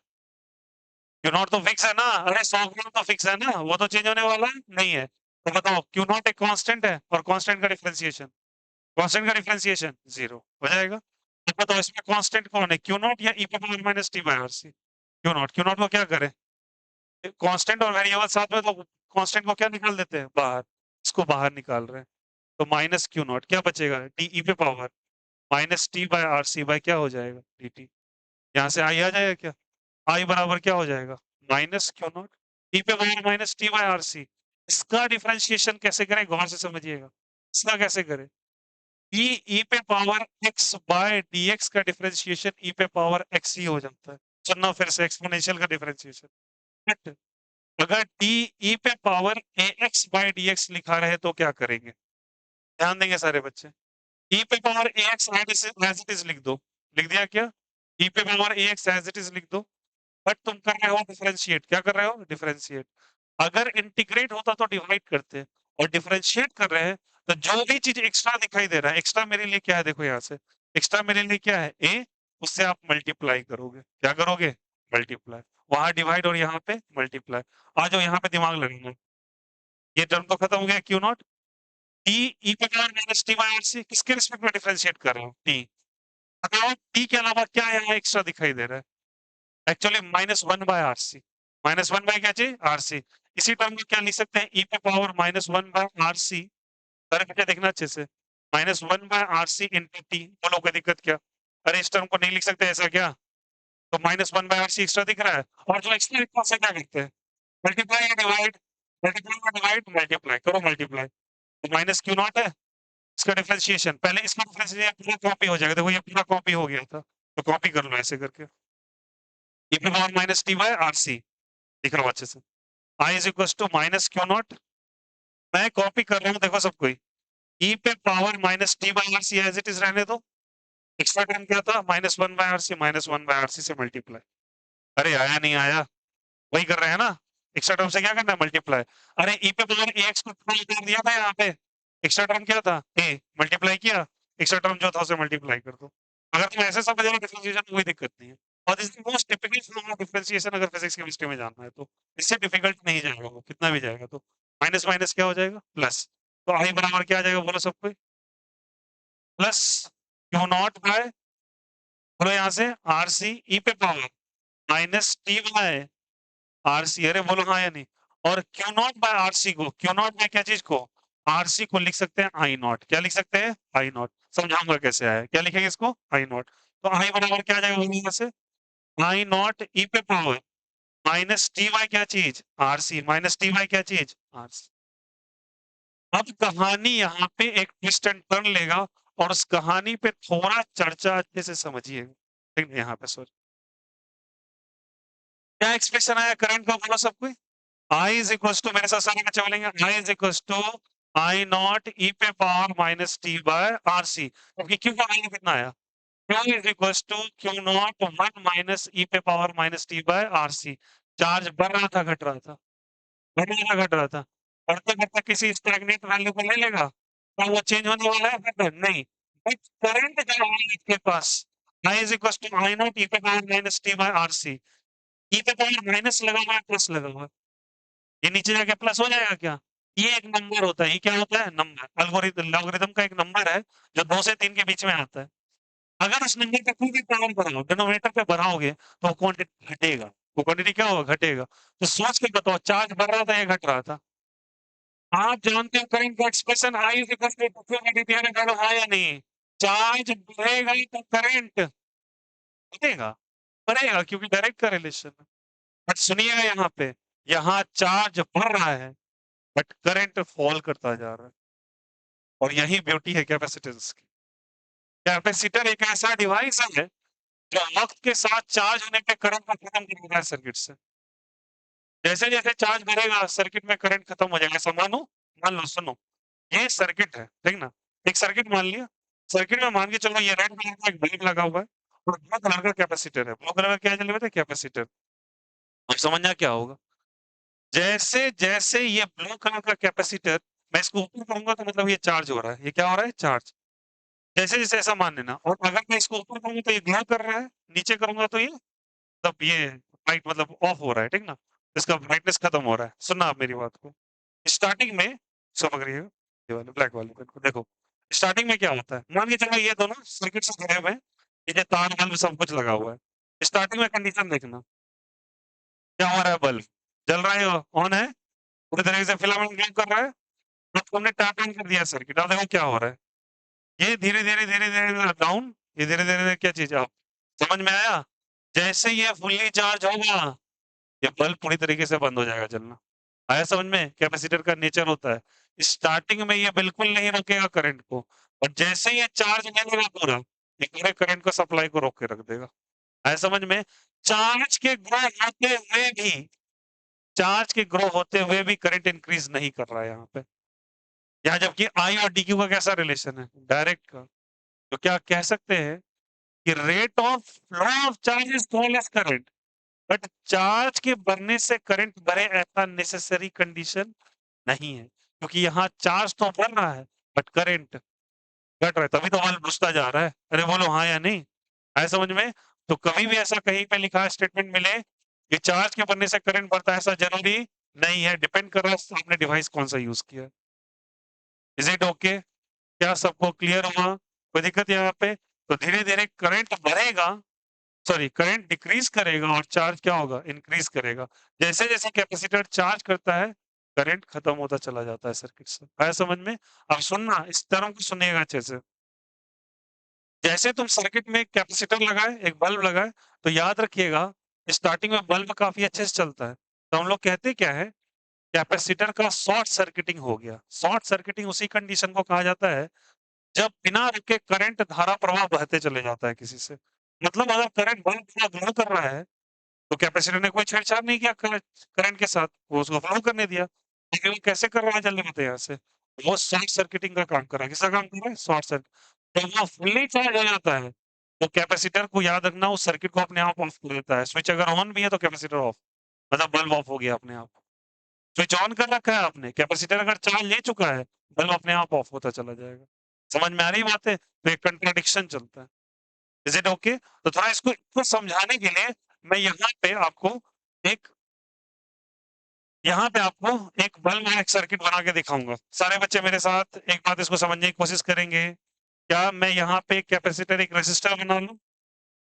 क्यू नॉट तो फिक्स है ना। अरे 100 तो फिक्स है ना, वो तो चेंज होने वाला नहीं है। तो बताओ, क्यू नॉट एक कांस्टेंट है और कांस्टेंट का डिफरेंशिएशन, कांस्टेंट का डिफरेंशिएशन जीरो हो जाएगा। तो बताओ इसमें कांस्टेंट कौन है, क्यू नॉट या e power minus T by RC? Q not. Q not को क्या करें, कांस्टेंट और वेरिएबल साथ में, तो कांस्टेंट को क्या निकाल देते हैं बाहर, इसको बाहर निकाल रहे हैं। तो माइनस क्यू नॉट क्या बचेगा, डी ई पे power minus T by RC by क्या हो जाएगा, डी टी। यहाँ से आई आ जाएगा क्या? आई बराबर क्या हो जाएगा, माइनस क्यू नॉट ई पे power minus T by RC. इसका डिफरेंशिएशन कैसे करें, गौर से समझिएगा। इसका कैसे करें, ई ई पे पावर एक्स बाय डीएक्स का डिफरेंशिएशन ई पे पावर एक्स ही हो जाता है। सुनना फिर से, एक्सपोनेंशियल का डिफरेंशिएशन। बट अगर डी ई पे power A x bye dx लिखा रहे तो क्या करेंगे, ध्यान देंगे सारे बच्चे। ई पे power A X as it is लिख दो। लिख दिया क्या, ई पे power A X as it is लिख दो। बट तुम कर रहे हो डिफरेंशिएट, क्या कर रहे हो, डिफरेंशिएट। अगर इंटीग्रेट होता तो डिवाइड करते, और डिफरेंशिएट कर रहे हैं तो जो भी चीज एक्स्ट्रा दिखाई दे रहा है, एक्स्ट्रा मेरे लिए क्या है, देखो यहाँ से एक्स्ट्रा मेरे लिए क्या है, ए, उससे आप मल्टीप्लाई करोगे, क्या करोगे, मल्टीप्लाई। वहां डिवाइड और यहाँ पे मल्टीप्लाई। आ जाओ यहाँ पे दिमाग लगाना। ये टर्म तो खत्म हो गया, क्यू नॉट टी ई पे power minus T by R C, किसके रिस्पेक्ट में डिफरेंशिएट कर रहे हो, टी। बताओ टी के अलावा क्या यहाँ एक्स्ट्रा दिखाई दे रहा है, actually minus one by R C. Minus one by क्या चाहिए, आर सी। इसी टर्म में क्या लिख सकते हैं, ई पे power minus one by R C. करके देखना अच्छे से, minus one by R C into T. बोलो कोई दिक्कत क्या? अरे इस टर्म को नहीं लिख सकते ऐसा क्या? तो minus one by R C extra दिख रहा है, और जो एक्स्ट्रा दिख रहा है उसे क्या करते हैं, मल्टीप्लाई या डिवाइड। मल्टीप्लाई या डिवाइड, मल्टीप्लाई करो, मल्टीप्लाई। तो माइनस क्यू नॉट है, इसका डिफरेंशिएशन, पहले इसका डिफरेंशिएशन पूरा कॉपी हो जाएगा। देखो ये पूरा कॉपी हो गया था, तो कॉपी कर लो ऐसे करके, ई पे power minus T by R C. दिख रहा हूँ अच्छे से, I is equal to minus Q not. मैं कॉपी कर रहा हूँ, देखो सबको, ई पे power minus T by R C as it is रहने दो। एक्स्ट्रा टर्म क्या था, minus one by R C, minus one by R C से मल्टीप्लाई। अरे आया नहीं आया, वही कर रहे हैं ना, एक्स्ट्रा टर्म से क्या करना है, मल्टीप्लाई। अरे ई पे पावर ए एक्स को थोड़ा उतार दिया था यहाँ पे, एक्स्ट्रा टर्म क्या था, ए, मल्टीप्लाई किया, एक्स्ट्रा टर्म जो था उसे मल्टीप्लाई कर दो। अगर तुम ऐसे समझ रहे हो डिफरेंशिएशन, कोई दिक्कत नहीं है। और is the most typical form of differentiation, अगर फिजिक्स केमिस्ट्री में जानना है तो। इससे डिफिकल्ट नहीं जाएगा वो, कितना भी जाएगा तो। माइनस माइनस क्या हो जाएगा, प्लस। तो आई बराबर क्या आ जाएगा, बोलो सबको, प्लस क्यू नॉट बाय, बोलो यहाँ से, आर सी ई पे power minus T by R C. अरे बोलो हाँ या नहीं। और Q not by R C को, क्यू नॉट बाय क्या चीज को, आर सी को लिख सकते हैं आई नॉट। क्या लिख सकते हैं, आई नॉट। समझाऊंगा कैसे आया, क्या लिखेंगे इसको, आई नॉट। तो आई बराबर क्या आ जाएगा, बोलो यहाँ से, आई नॉट ई पे पावर माइनस टी बाय क्या चीज, R C, minus T by क्या चीज, आर सी। अब कहानी यहाँ पे एक ट्विस्ट एंड टर्न लेगा, और उस कहानी पे थोड़ा चर्चा अच्छे से समझिएगा। ठीक है, यहाँ पे सॉरी, क्या एक्सप्रेशन आया करंट का, बोलो सब कोई। आई इज इक्वल टू, मेरे साथ सारे बच्चे बोलेंगे, I is equal to I not ई पे power minus T by R C. क्योंकि क्यू का वैल्यू कितना आया, Q is equal to Q not one minus ई पे power minus T by R C. Charge बढ़ रहा था घट रहा था, बढ़ रहा था घट रहा था, बढ़ते बढ़ते किसी स्टैग्नेट वैल्यू को ले लेगा, तो वो चेंज होने वाला है, बट नहीं। बट करंट जो है इसके पास, I is equal to I not ई पे power minus T by R C. ई पे पावर माइनस लगा हुआ है, प्लस लगा हुआ है, ये नीचे जाके प्लस हो जाएगा क्या? ये एक नंबर होता है, ये क्या होता है, नंबर। अल्गोरिथम, लॉगरिथम का एक नंबर है जो 2 से 3 के बीच में आता है। अगर उस नंबर पे कोई भी पावर बढ़ाओ, डिनोमिनेटर पे बढ़ाओगे, तो क्वांटिटी घटेगा। वो क्वांटिटी क्या होगा, घटेगा। तो सोच के बताओ, चार्ज बढ़ रहा था या घट रहा था? आप जानते हो करंट का expression, I is equal to dt है, बोलो हाँ या नहीं। चार्ज बढ़ेगा तो करंट बढ़ेगा, बढ़ेगा, क्योंकि डायरेक्ट का रिलेशन है। बट सुनिएगा यहाँ पे, यहाँ चार्ज बढ़ रहा है, बट करंट फॉल करता जा रहा है। और यही ब्यूटी है कैपेसिटेंस की। कैपेसिटर एक ऐसा डिवाइस है जो वक्त के साथ चार्ज होने पे करंट को खत्म कर देता है सर्किट से। जैसे जैसे चार्ज बढ़ेगा, सर्किट में करंट खत्म हो जाएगा। ऐसा मानो, मान लो, सुनो, ये सर्किट है, ठीक ना, एक सर्किट मान लिया। सर्किट में मान के चलो ये रेड कलर का एक बल्ब लगा हुआ है और ब्लू कलर का कैपेसिटर है। ब्लू कलर का क्या जल्दी बताए? कैपेसिटर। अब समझना क्या होगा? जैसे-जैसे ये ब्लू कलर का कैपेसिटर मैं इसको ऊपर करूँगा तो मतलब ये चार्ज हो रहा है। ये क्या हो रहा है? चार्ज। जैसे-जैसे ऐसा मान लेना और अगर मैं इसको ऊपर करूँगा तो ये ग्लो कर रहा है, नीचे करूँगा तो ये मतलब ये लाइट मतलब ऑफ हो रहा है, ठीक ना? इसका ब्राइटनेस खत्म हो रहा है। सुनना आप मेरी बात को। स्टार्टिंग में समझ रहिएगा, ये वाले ब्लैक वाले को देखो। स्टार्टिंग में क्या होता है? मान के चलो ये दोनों सर्किट से जुड़े हुए हैं, ये तार बल्ब सब कुछ लगा हुआ है। स्टार्टिंग में कंडीशन देखना, क्या हो रहा है बल्ब? जल रहा है, ऑन है, पूरी तरीके से फिलामेंट ग्लो कर रहा है, अब तुमने टैप ऑन कर दिया सर्किट, अब देखो क्या हो रहा है? ये धीरे-धीरे, धीरे-धीरे डाउन, ये धीरे-धीरे क्या चीज़ है? समझ में आया? जैसे ये फुल्ली चार्ज होगा, ये बल्ब पूरी तरीके से बंद हो जाएगा जलना। आया समझ में? कैपेसिटर का नेचर होता है। स्टार्टिंग में ये बिल्कुल नहीं रोकेगा करंट को और जैसे ही ये चार्ज ले लेगा पूरा, ये पूरे करंट को सप्लाई को रोक के रख देगा। आया समझ में? चार्ज के ग्रो होते हुए भी चार्ज के ग्रो होते हुए भी करंट इंक्रीज़ नहीं कर रहा है यहाँ पे। यहाँ जबकि I और dQ का कैसा रिलेशन है? डायरेक्ट का। तो क्या कह सकते हैं कि rate of flow of charge is called as current. But charge के बढ़ने से करंट बढ़े ऐसा नेसेसरी कंडीशन नहीं है, क्योंकि यहाँ चार्ज तो बढ़ रहा है बट करंट घट रहा है, तभी तो बल्ब बुझता जा रहा है। अरे बोलो हाँ या नहीं? आया समझ में? तो कभी भी ऐसा कहीं पे लिखा स्टेटमेंट मिले कि चार्ज के बढ़ने से करंट बढ़ता है, ऐसा ज़रूरी नहीं है, डिपेंड कर रहा है आपने डिवाइस कौन-सा यूज़ किया है। Is it okay? क्या सबको क्लियर हुआ? कोई दिक्कत यहाँ पे? तो धीरे-धीरे करंट बढ़ेगा, सॉरी करंट डिक्रीज़ करेगा और चार्ज क्या होगा? इंक्रीज़ करेगा। जैसे-जैसे कैपेसिटर चार्ज करता है, करंट खत्म होता चला जाता है सर्किट से। आया समझ में? अब सुनना, इस टर्म को सुनिएगा अच्छे से। जैसे तुम सर्किट में एक कैपेसिटर लगाए, एक बल्ब लगाए, तो याद रखिएगा स्टार्टिंग में बल्ब काफ़ी अच्छे से चलता है। तो हम लोग कहते क्या है? कैपेसिटर का शॉर्ट सर्किटिंग हो गया। शॉर्ट सर्किटिंग उसी कंडीशन को कहा जाता है जब बिना रुके करंट धारा प्रवाह बहते चले जाता है किसी से। मतलब अगर करंट बल्ब पूरा ग्लो कर रहा है, तो कैपेसिटर ने कोई छेड़छाड़ नहीं किया करंट के साथ, वो उसको फ्लो करने दिया। लेकिन वो कैसे कर रहा है जल्दी बताइए यहाँ से? वो शॉर्ट सर्किटिंग का काम कर रहा है। किसका काम कर रहा है? Short circuit. जब वो फुल्ली चार्ज हो जाता है, तो कैपेसिटर को याद रखना उस सर्किट को अपने आप ऑफ कर देता है। स्विच अगर ऑन भी है तो कैपेसिटर ऑफ, मतलब बल्ब ऑफ हो गया अपने आप। स्विच ऑन कर रखा है आपने, कैपेसिटर अगर चार्ज ले चुका है, बल्ब अपने आप ऑफ होता चला जाएगा। समझ में आ रही बात है? तो एक कंट्राडिक्शन चलता है। Is it okay? तो थोड़ा इसको समझाने के लिए मैं एक यहाँ पे आपको एक बल्ब और एक सर्किट बना के दिखाऊँगा। सारे बच्चे मेरे साथ एक बात इसको समझने की कोशिश करेंगे। क्या मैं यहाँ पे एक कैपेसिटर, एक रेसिस्टर बना लूँ,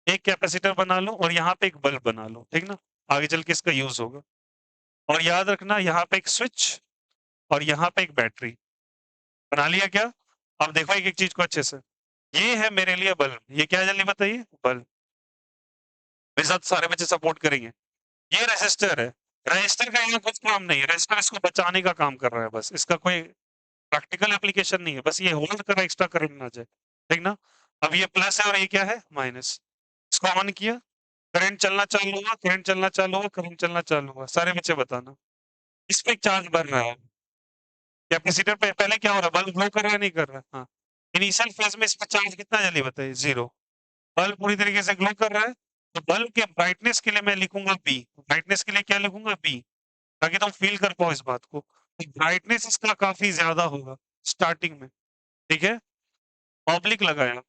एक कैपेसिटर बना लूँ और यहाँ पे एक बल्ब बना लूँ, ठीक ना? आगे चल के इसका यूज़ होगा। और याद रखना यहाँ पे एक स्विच और यहाँ पे एक बैटरी। बना लिया क्या? अब देखो एक-एक चीज़ को अच्छे से। ये है मेरे लिए बल्ब। ये क्या है जल्दी बताइए? बल्ब। मेरे साथ सारे बच्चे सपोर्ट करेंगे। ये रेसिस्टर है। रेसिस्टर का यहाँ कुछ काम नहीं है। रेसिस्टर इसको बचाने का काम कर रहा है बस। इसका कोई प्रैक्टिकल एप्लीकेशन नहीं है। बस ये होल्ड कर रहा है एक्स्ट्रा करंट ना जाए। ठीक ना? अब ये प्लस है और ये क्या है? माइनस। इसको ऑन किया, करंट चलना चालू हुआ, करंट चलना चालू हुआ, करंट चलना चालू हुआ। सारे बच्चे बताना। इस पे चार्ज बढ़ रहा है। कैपेसिटर पे पहले क्या हो रहा है? बल्ब ग्लो कर रहा है, नहीं कर रहा है? हाँ। इनिशियल फेज़ में इस पे चार्ज कितना है जल्दी बताइए? 0। बल्ब पूरी तरीके से ग्लो कर रहा है, तो बल्ब के ब्राइटनेस के लिए मैं लिखूँगा B। ब्राइटनेस के लिए क्या लिखूँगा? B। ताकि तुम फ़ील कर पाओ इस बात को। तो ब्राइटनेस इसका काफ़ी ज़्यादा होगा स्टार्टिंग में, ठीक है? ऑब्लिक लगाया।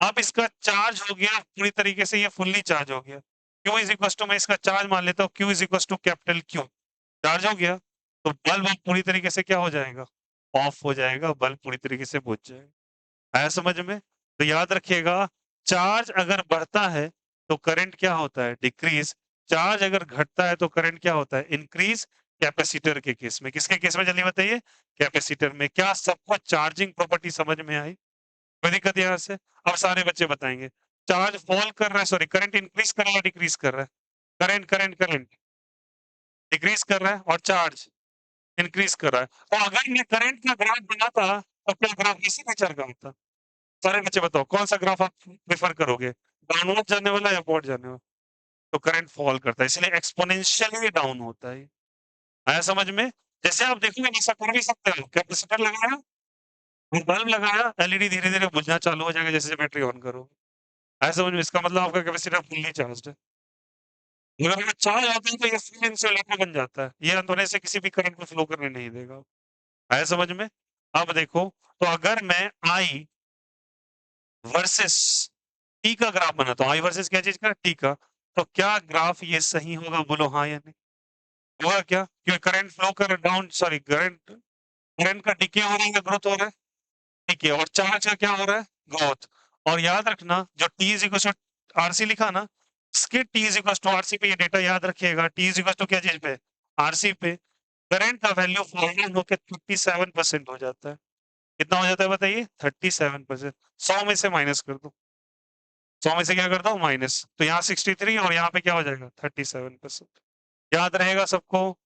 अब इसका चार्ज हो गया पूरी तरीके से, ये फुल्ली चार्ज हो गया। Q इज़ इक्वल्स टू मैं इसका चार्ज मान लेता हूँ, Q is equals to capital Q। Charge हो गया, तो बल्ब अब पूरी तरीके से क्या हो जाएगा? ऑफ हो जाएगा, बल्ब पूरी तरीके से बुझ जाएगा। आया समझ में? तो याद रखिएगा, चार्ज अगर बढ़ता है, तो करंट क्या होता है? डिक्रीज़। चार्ज अगर घटता है, तो करंट क्या होता है? इंक्रीज़। कैपेसिटर के केस में। किसके केस में जल्दी बताइए? कैपेसिटर में। क्या सबको चार्जिंग प्रॉपर्टी समझ में आई? कोई दिक्कत यहाँ से? अब सारे बच्चे बताएँगे। चार्ज फॉल कर रहा है, सॉरी करंट इंक्रीज़ कर रहा है या डिक्रीज़ कर रहा है? करंट डिक्रीज़ कर रहा है और चार्ज इंक्रीज़ कर रहा है। तो अगर मैं करंट का ग्राफ बनाता, तो क्या ग्राफ इसी नेचर का होता? सारे बच्चे बताओ कौन-सा ग्राफ आप प्रेफ़र करोगे? डाउनवर्ड जाने वाला या अपवर्ड जाने वाला? तो करंट फॉल करता है, इसलिए एक्स्पोनेंशियली डाउन होता है। आया समझ में? जैसे आप देखोगे ऐसा कर भी सकते हो, कैपेसिटर लगाया बल्ब लगाया, एलईडी धीरे-धीरे बुझना चालू हो जाएगा जैसे बैटरी ऑन करो। ऐसा समझ में इसका मतलब आपका कैपेसिटर फुल्ली चार्ज्ड है। अगर वो चार्ज होता है तो ये फुल इंसुलेटर बन जाता है। ये अंदर से किसी भी करंट को फ्लो करने नहीं देगा। आया समझ में? अब देखो, तो अगर मैं I वर्सेस T का ग्राफ बनाता हूँ, I वर्सेस क्या चीज़ का? T का। तो क्या ग्राफ ये सही होगा? बोलो हाँ या नहीं? होगा क्या? क्योंकि करंट फ्लो कर डाउन सॉरी करंट करंट का डिके हो रहा है या ग्रोथ हो रहा है? डिके और चार्ज का क्या हो रहा है? ग्रोथ। और याद रखना जो T is equal to RC लिखा ना, इसके T is equal to RC पे ये डेटा याद रखिएगा। T इज़ इक्वल टू क्या चीज़ पे? RC पे। करंट का वैल्यू फॉल डाउन होके 37% हो जाता है। कितना हो जाता है बताइए? 37%। 100 में से माइनस कर दो। 100 में से क्या करता हूँ? माइनस। तो यहाँ 63 और यहाँ पे क्या हो जाएगा? 37%। याद रहेगा सबको?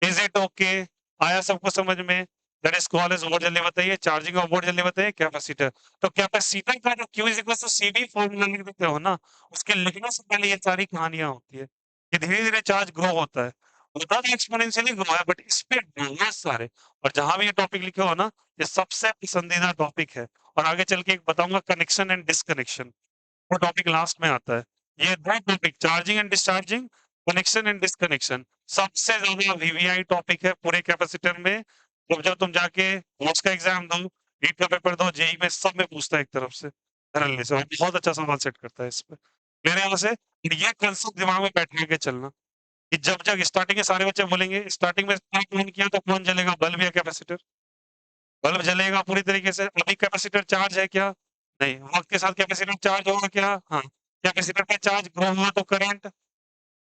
Is it okay? आया सबको समझ में? दैट इज कॉल्ड एज और जल्दी बताइए चार्जिंग ऑफ बोर्ड जल्दी बताइए कैपेसिटर। तो कैपेसिटर का जो Q is equal to CB formula लिख देते हो ना, उसके लिखने से पहले ये सारी कहानियां होती है कि धीरे-धीरे चार्ज ग्रो होता है। होता तो एक्सपोनेंशियली ग्रो है बट इस पे बहुत सारे और जहां भी ये टॉपिक लिखे हो ना, ये सबसे पसंदीदा टॉपिक है और आगे चल के एक बताऊंगा कनेक्शन एंड डिसकनेक्शन। वो टॉपिक लास्ट में आता है। ये दो topic charging and discharging, connection and disconnection सबसे ज्यादा वीवीआई टॉपिक है पूरे कैपेसिटर में। जब तुम जाके बोर्ड्स का एग्जाम दो, नीट का पेपर दो, जेई में सब में पूछता है एक तरफ से धरल्ले से और बहुत अच्छा सवाल सेट करता है इस पे मेरे यहाँ से। ये कंसेप्ट दिमाग में बैठा के चलना कि जब जब स्टार्टिंग के सारे बच्चे बोलेंगे स्टार्टिंग में ऑन किया तो कौन जलेगा? बल्ब या कैपेसिटर? बल्ब जलेगा पूरी तरीके से। अभी कैपेसिटर चार्ज है क्या? नहीं। वक्त के साथ कैपेसिटर चार्ज होगा क्या? हाँ। कैपेसिटर का चार्ज ग्रो हुआ तो करंट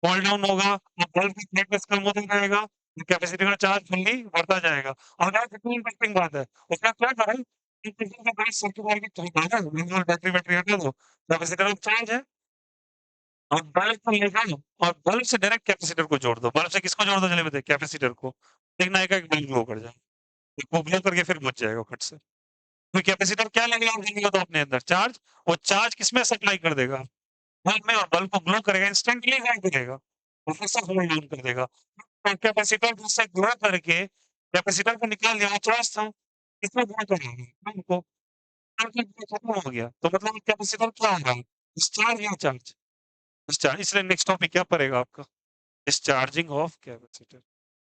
फॉल डाउन होगा और बल्ब की ब्राइटनेस कम होता जाएगा तो कैपेसिटर का चार्ज फुल्ली बढ़ता जाएगा। और यार कितनी इंटरेस्टिंग बात है, उसका क्या करें कि किसी का बड़ा सर्किट वाइट तो होता है ना, मिनिमम बैटरी बैटरी हटा दो, कैपेसिटर अब चार्ज है और बल्ब को ले जाओ और बल्ब से डायरेक्ट कैपेसिटर को जोड़ दो। बल्ब से किसको जोड़ दो चलिए बताइए? कैपेसिटर को। देखना एक-एक बल्ब ग्लो कर जाए। वो ग्लो करके फिर बुझ जाएगा फट से। तो कैपेसिटर क्या लेगा तो अपने अंदर चार्ज, वो चार्ज किसमें सप्लाई कर देगा? बल्ब में और बल्ब को ग्लो करेगा, इंस्टेंटली ग्लो करेगा। और फिर से फुल डाउन कर देगा। तो कैपेसिटर जिससे ग्लो करके कैपेसिटर को निकाल दिया, वो चार्ज था। किसमें ग्लो करेगा? बल्ब को। बल्ब का ग्लो खत्म हो गया। तो मतलब कैपेसिटर क्या हो रहा है? डिस्चार्ज या चार्ज? डिस्चार्ज। इसलिए नेक्स्ट टॉपिक क्या पड़ेगा आपका? Discharging of capacitor.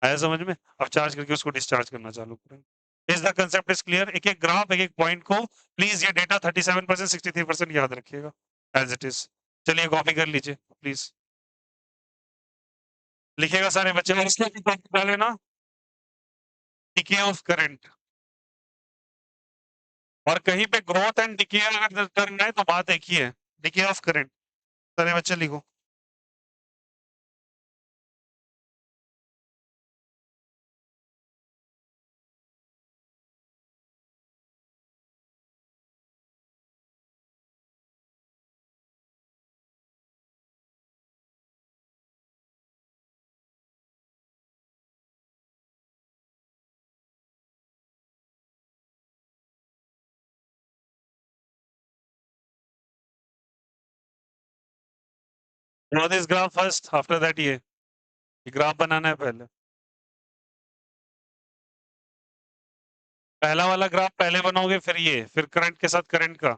आया समझ में? अब चार्ज करके उसको डिस्चार्ज करना चालू करेंगे। Is the concept is clear? एक-एक ग्राफ, एक-एक पॉइंट को प्लीज़ ये डेटा 37% 63% याद रखिएगा एज़ इट इज़। चलिए कॉपी कर लीजिए प्लीज़। लिखिएगा सारे बच्चे और इसके भी कॉपी डाले ना डिके ऑफ करंट और कहीं पे ग्रोथ एंड डिके अगर करना है तो बात एक ही है, डिके ऑफ करंट। सारे बच्चे लिखो। Draw this graph first after that ये ग्राफ बनाना है पहले। पहला वाला ग्राफ पहले बनाओगे फिर ये, फिर करंट के साथ करंट का।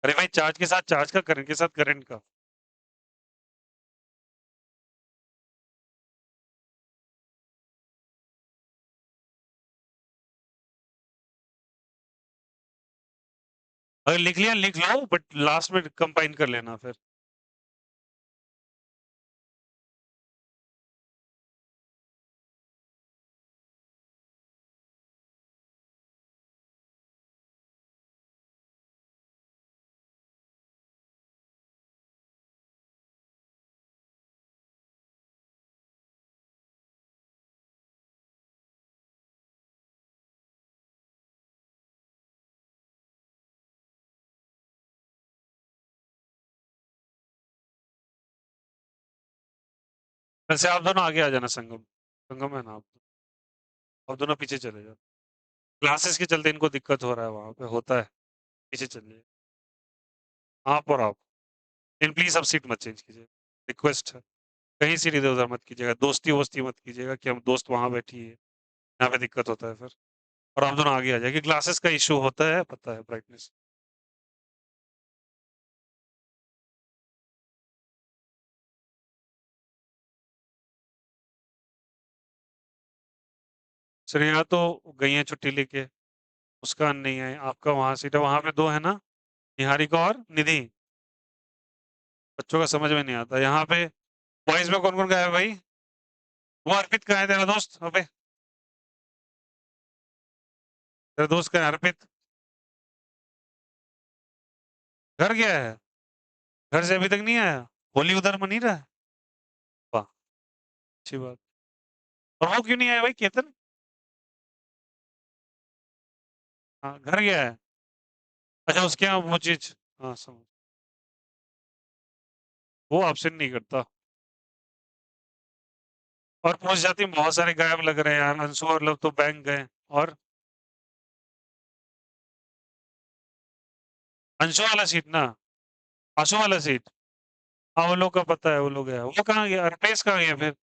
अरे भाई चार्ज के साथ चार्ज का, करंट के साथ करंट का। अगर लिख लिया लिख लो बट लास्ट में कंबाइन कर लेना फिर। वैसे आप दोनों आगे आ जाना संगम। संगम है ना आप दोनों पीछे चले जाओ। क्लासेस के चलते इनको दिक्कत हो रहा है वहाँ पे, होता है। पीछे चलिए। आप और आप। लेकिन प्लीज़ अब सीट मत चेंज कीजिए। रिक्वेस्ट है। कहीं सीट इधर-उधर मत कीजिएगा। दोस्ती-वोस्ती मत कीजिएगा कि हम दोस्त वहाँ बैठी है। यहाँ पे दिक्कत होता है फिर। और आप दोनों आगे आ जाइए, ग्लासेस का इश्यू होता है, पता है ब्राइटनेस। श्रेया तो गई है छुट्टी लेके, मुस्कान नहीं है, आपका वहाँ सीट है, वहाँ पे 2 है ना? निहारिका और निधि। बच्चों का समझ में नहीं आता। यहाँ पे बॉयज़ में कौन-कौन गया है भाई? वो अर्पित कहाँ है तेरा दोस्त? अबे! तेरा दोस्त कहाँ है अर्पित? घर गया है? घर से अभी तक नहीं आया? होली उधर मना नहीं रहा है? वाह! अच्छी बात। और वो क्यों नहीं आया भाई केतन? हाँ, घर गया है। अच्छा उसके यहाँ वो चीज़ हाँ, समझ वो एब्सेंट नहीं करता। और पहुँच जाती बहुत सारे गायब लग रहे हैं यार, अंशु और लव तो बैंक गए और अंशु वाला सीट ना, आशु वाला सीट। हाँ, वो लोग का पता है, वो लोग गया। वो कहाँ गया? रुपेश कहाँ गया फिर?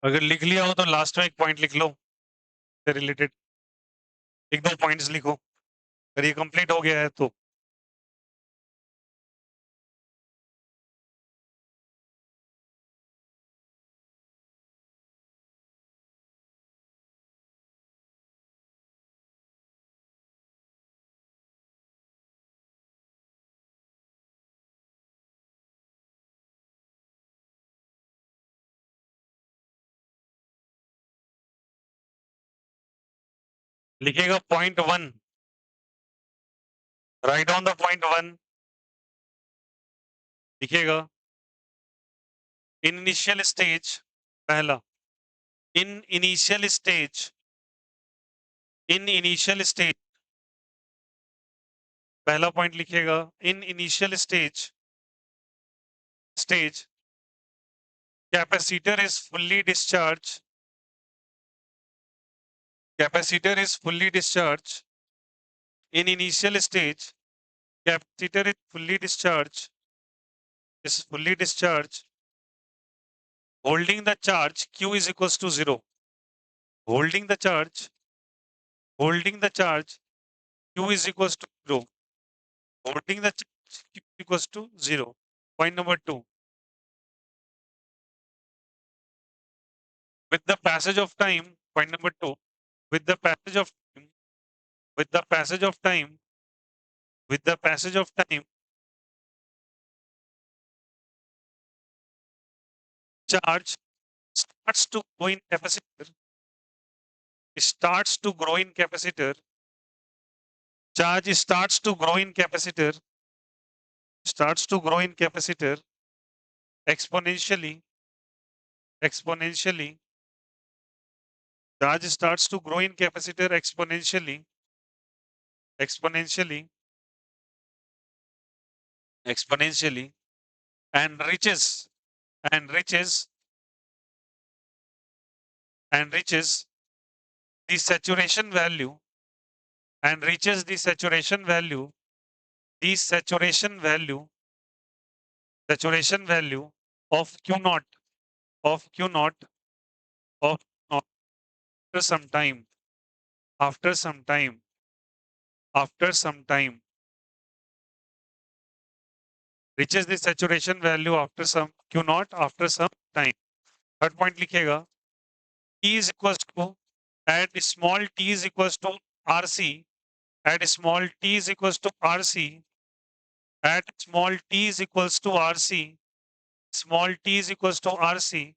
अगर लिख लिया हो तो लास्ट में एक पॉइंट लिख लो से रिलेटेड, एक दो पॉइंट्स लिखो अगर ये कंप्लीट हो गया है तो। लिखिएगा point 1, write down the point 1, लिखिएगा इन इनिशियल स्टेज, पहला in initial stage, in initial stage, पहला पॉइंट लिखिएगा in initial stage capacitor is fully discharge, capacitor is fully discharge in initial stage capacitor is fully discharged holding the charge q is equals to 0, holding the charge q is equals to 0, holding the charge q is equals to 0. Point number 2, with the passage of time, point number 2, with the passage of time, with the passage of time, with the passage of time, charge starts to grow in capacitor, starts to grow in capacitor, charge starts to grow in capacitor, starts to grow in capacitor exponentially, exponentially. Charge starts to grow in capacitor exponentially, exponentially, exponentially, and reaches, and reaches, and reaches the saturation value, and reaches the saturation value, the saturation value of Q naught, of Q naught, of naught after some time, after some time, after some time, reaches the saturation value after some Q naught after some time. Third point लिखिएगा T is equals to at small t is equals to RC, at small t is equals to RC, at small t is equals to RC, small t is equals to RC,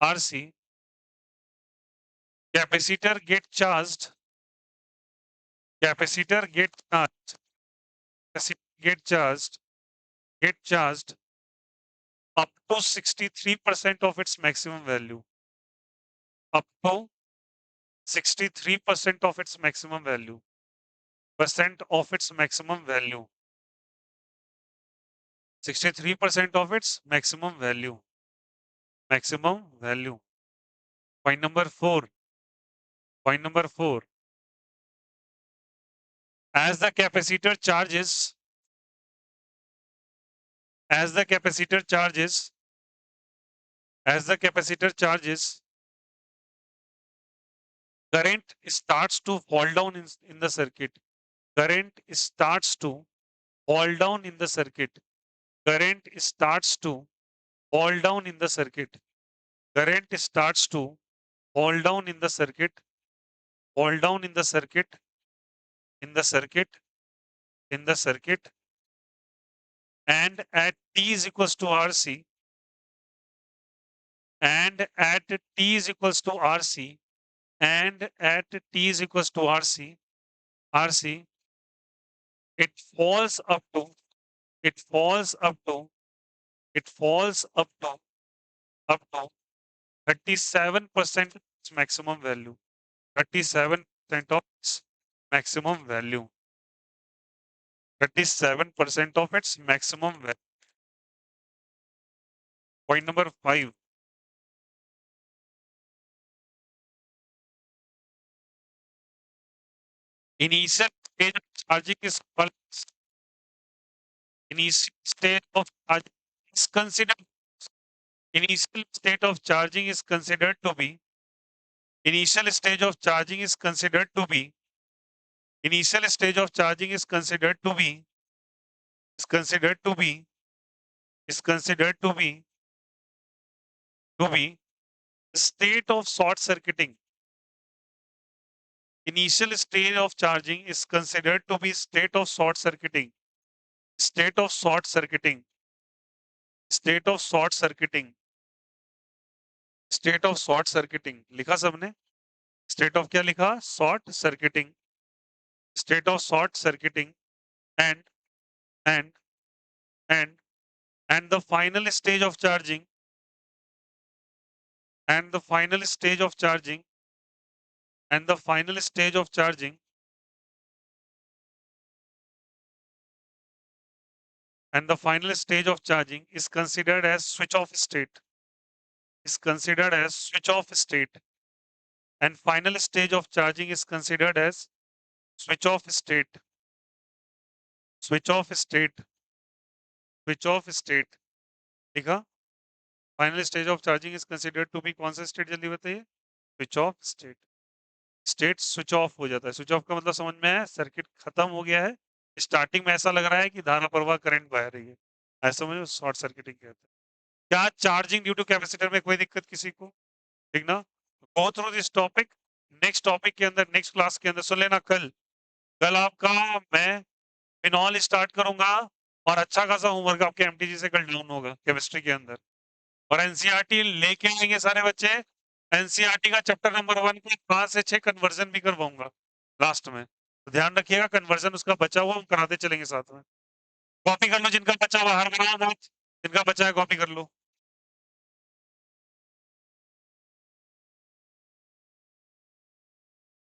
RC, capacitor get charged, capacitor get charged, capacitor get charged up to 63% of its maximum value, up to 63% of its maximum value, percent of its maximum value, 63% of its maximum value, maximum value. Point number 4, point number 4, as the capacitor charges, as the capacitor charges, as the capacitor charges, current starts to fall down in the circuit, current starts to fall down in the circuit, current starts to fall down in the circuit, current starts to fall down in the circuit, fall down in the circuit, in the circuit, in the circuit, and at t is equals to RC, and at t is equals to RC, and at t is equals to RC, RC, it falls up to, it falls up to, it falls up to 37% its maximum value, 37% of its maximum value, 37% of its maximum value. Point number 5. Initial stage of charging is called initial stage of charging is considered initial state of charging is considered to be initial stage of charging is considered to be initial stage of charging is considered to be is considered to be is considered to be state of short circuiting. Initial stage of charging is considered to be state of short circuiting. State of short circuiting. State of short circuiting. State of short circuiting. लिखा सबने? State of क्या लिखा? Short circuiting. State of short circuiting and and and and the final stage of charging and the final stage of charging and the final stage of charging and the final stage of charging is considered as switch off state. Is considered as switch off state. And final stage of charging is considered as switch off state. Switch off state. Switch off state. देखा? Final stage of charging is considered to be कौन सा state जल्दी बताइए? Switch off state. State switch off हो जाता है. Switch off का मतलब समझ में है? सर्किट खत्म हो गया है. स्टार्टिंग में ऐसा लग रहा है कि धारा प्रवाह करंट बह रही है. ऐसा मुझे शॉर्ट सर्किटिंग कहते हैं. क्या चार्जिंग ड्यू टू कैपेसिटर में कोई दिक्कत किसी को? ठीक ना? Go through this topic. Next topic के अंदर नेक्स्ट क्लास के अंदर सुन लेना कल आपका मैं फिनॉल स्टार्ट करूंगा और अच्छा खासा होमवर्क आपके एमटीजी से कल डाउन होगा केमिस्ट्री के अंदर और एनसीईआरटी लेके आएंगे सारे बच्चे. एनसीईआरटी का चैप्टर नंबर 1 के 5 से 6 कन्वर्जन भी करवाऊंगा लास्ट में, तो ध्यान रखिएगा कन्वर्जन उसका बचा हुआ हम कराते चलेंगे साथ में. कॉपी कर लो जिनका बचा हुआ, हर बनाओ, जिनका बचा है कॉपी कर लो.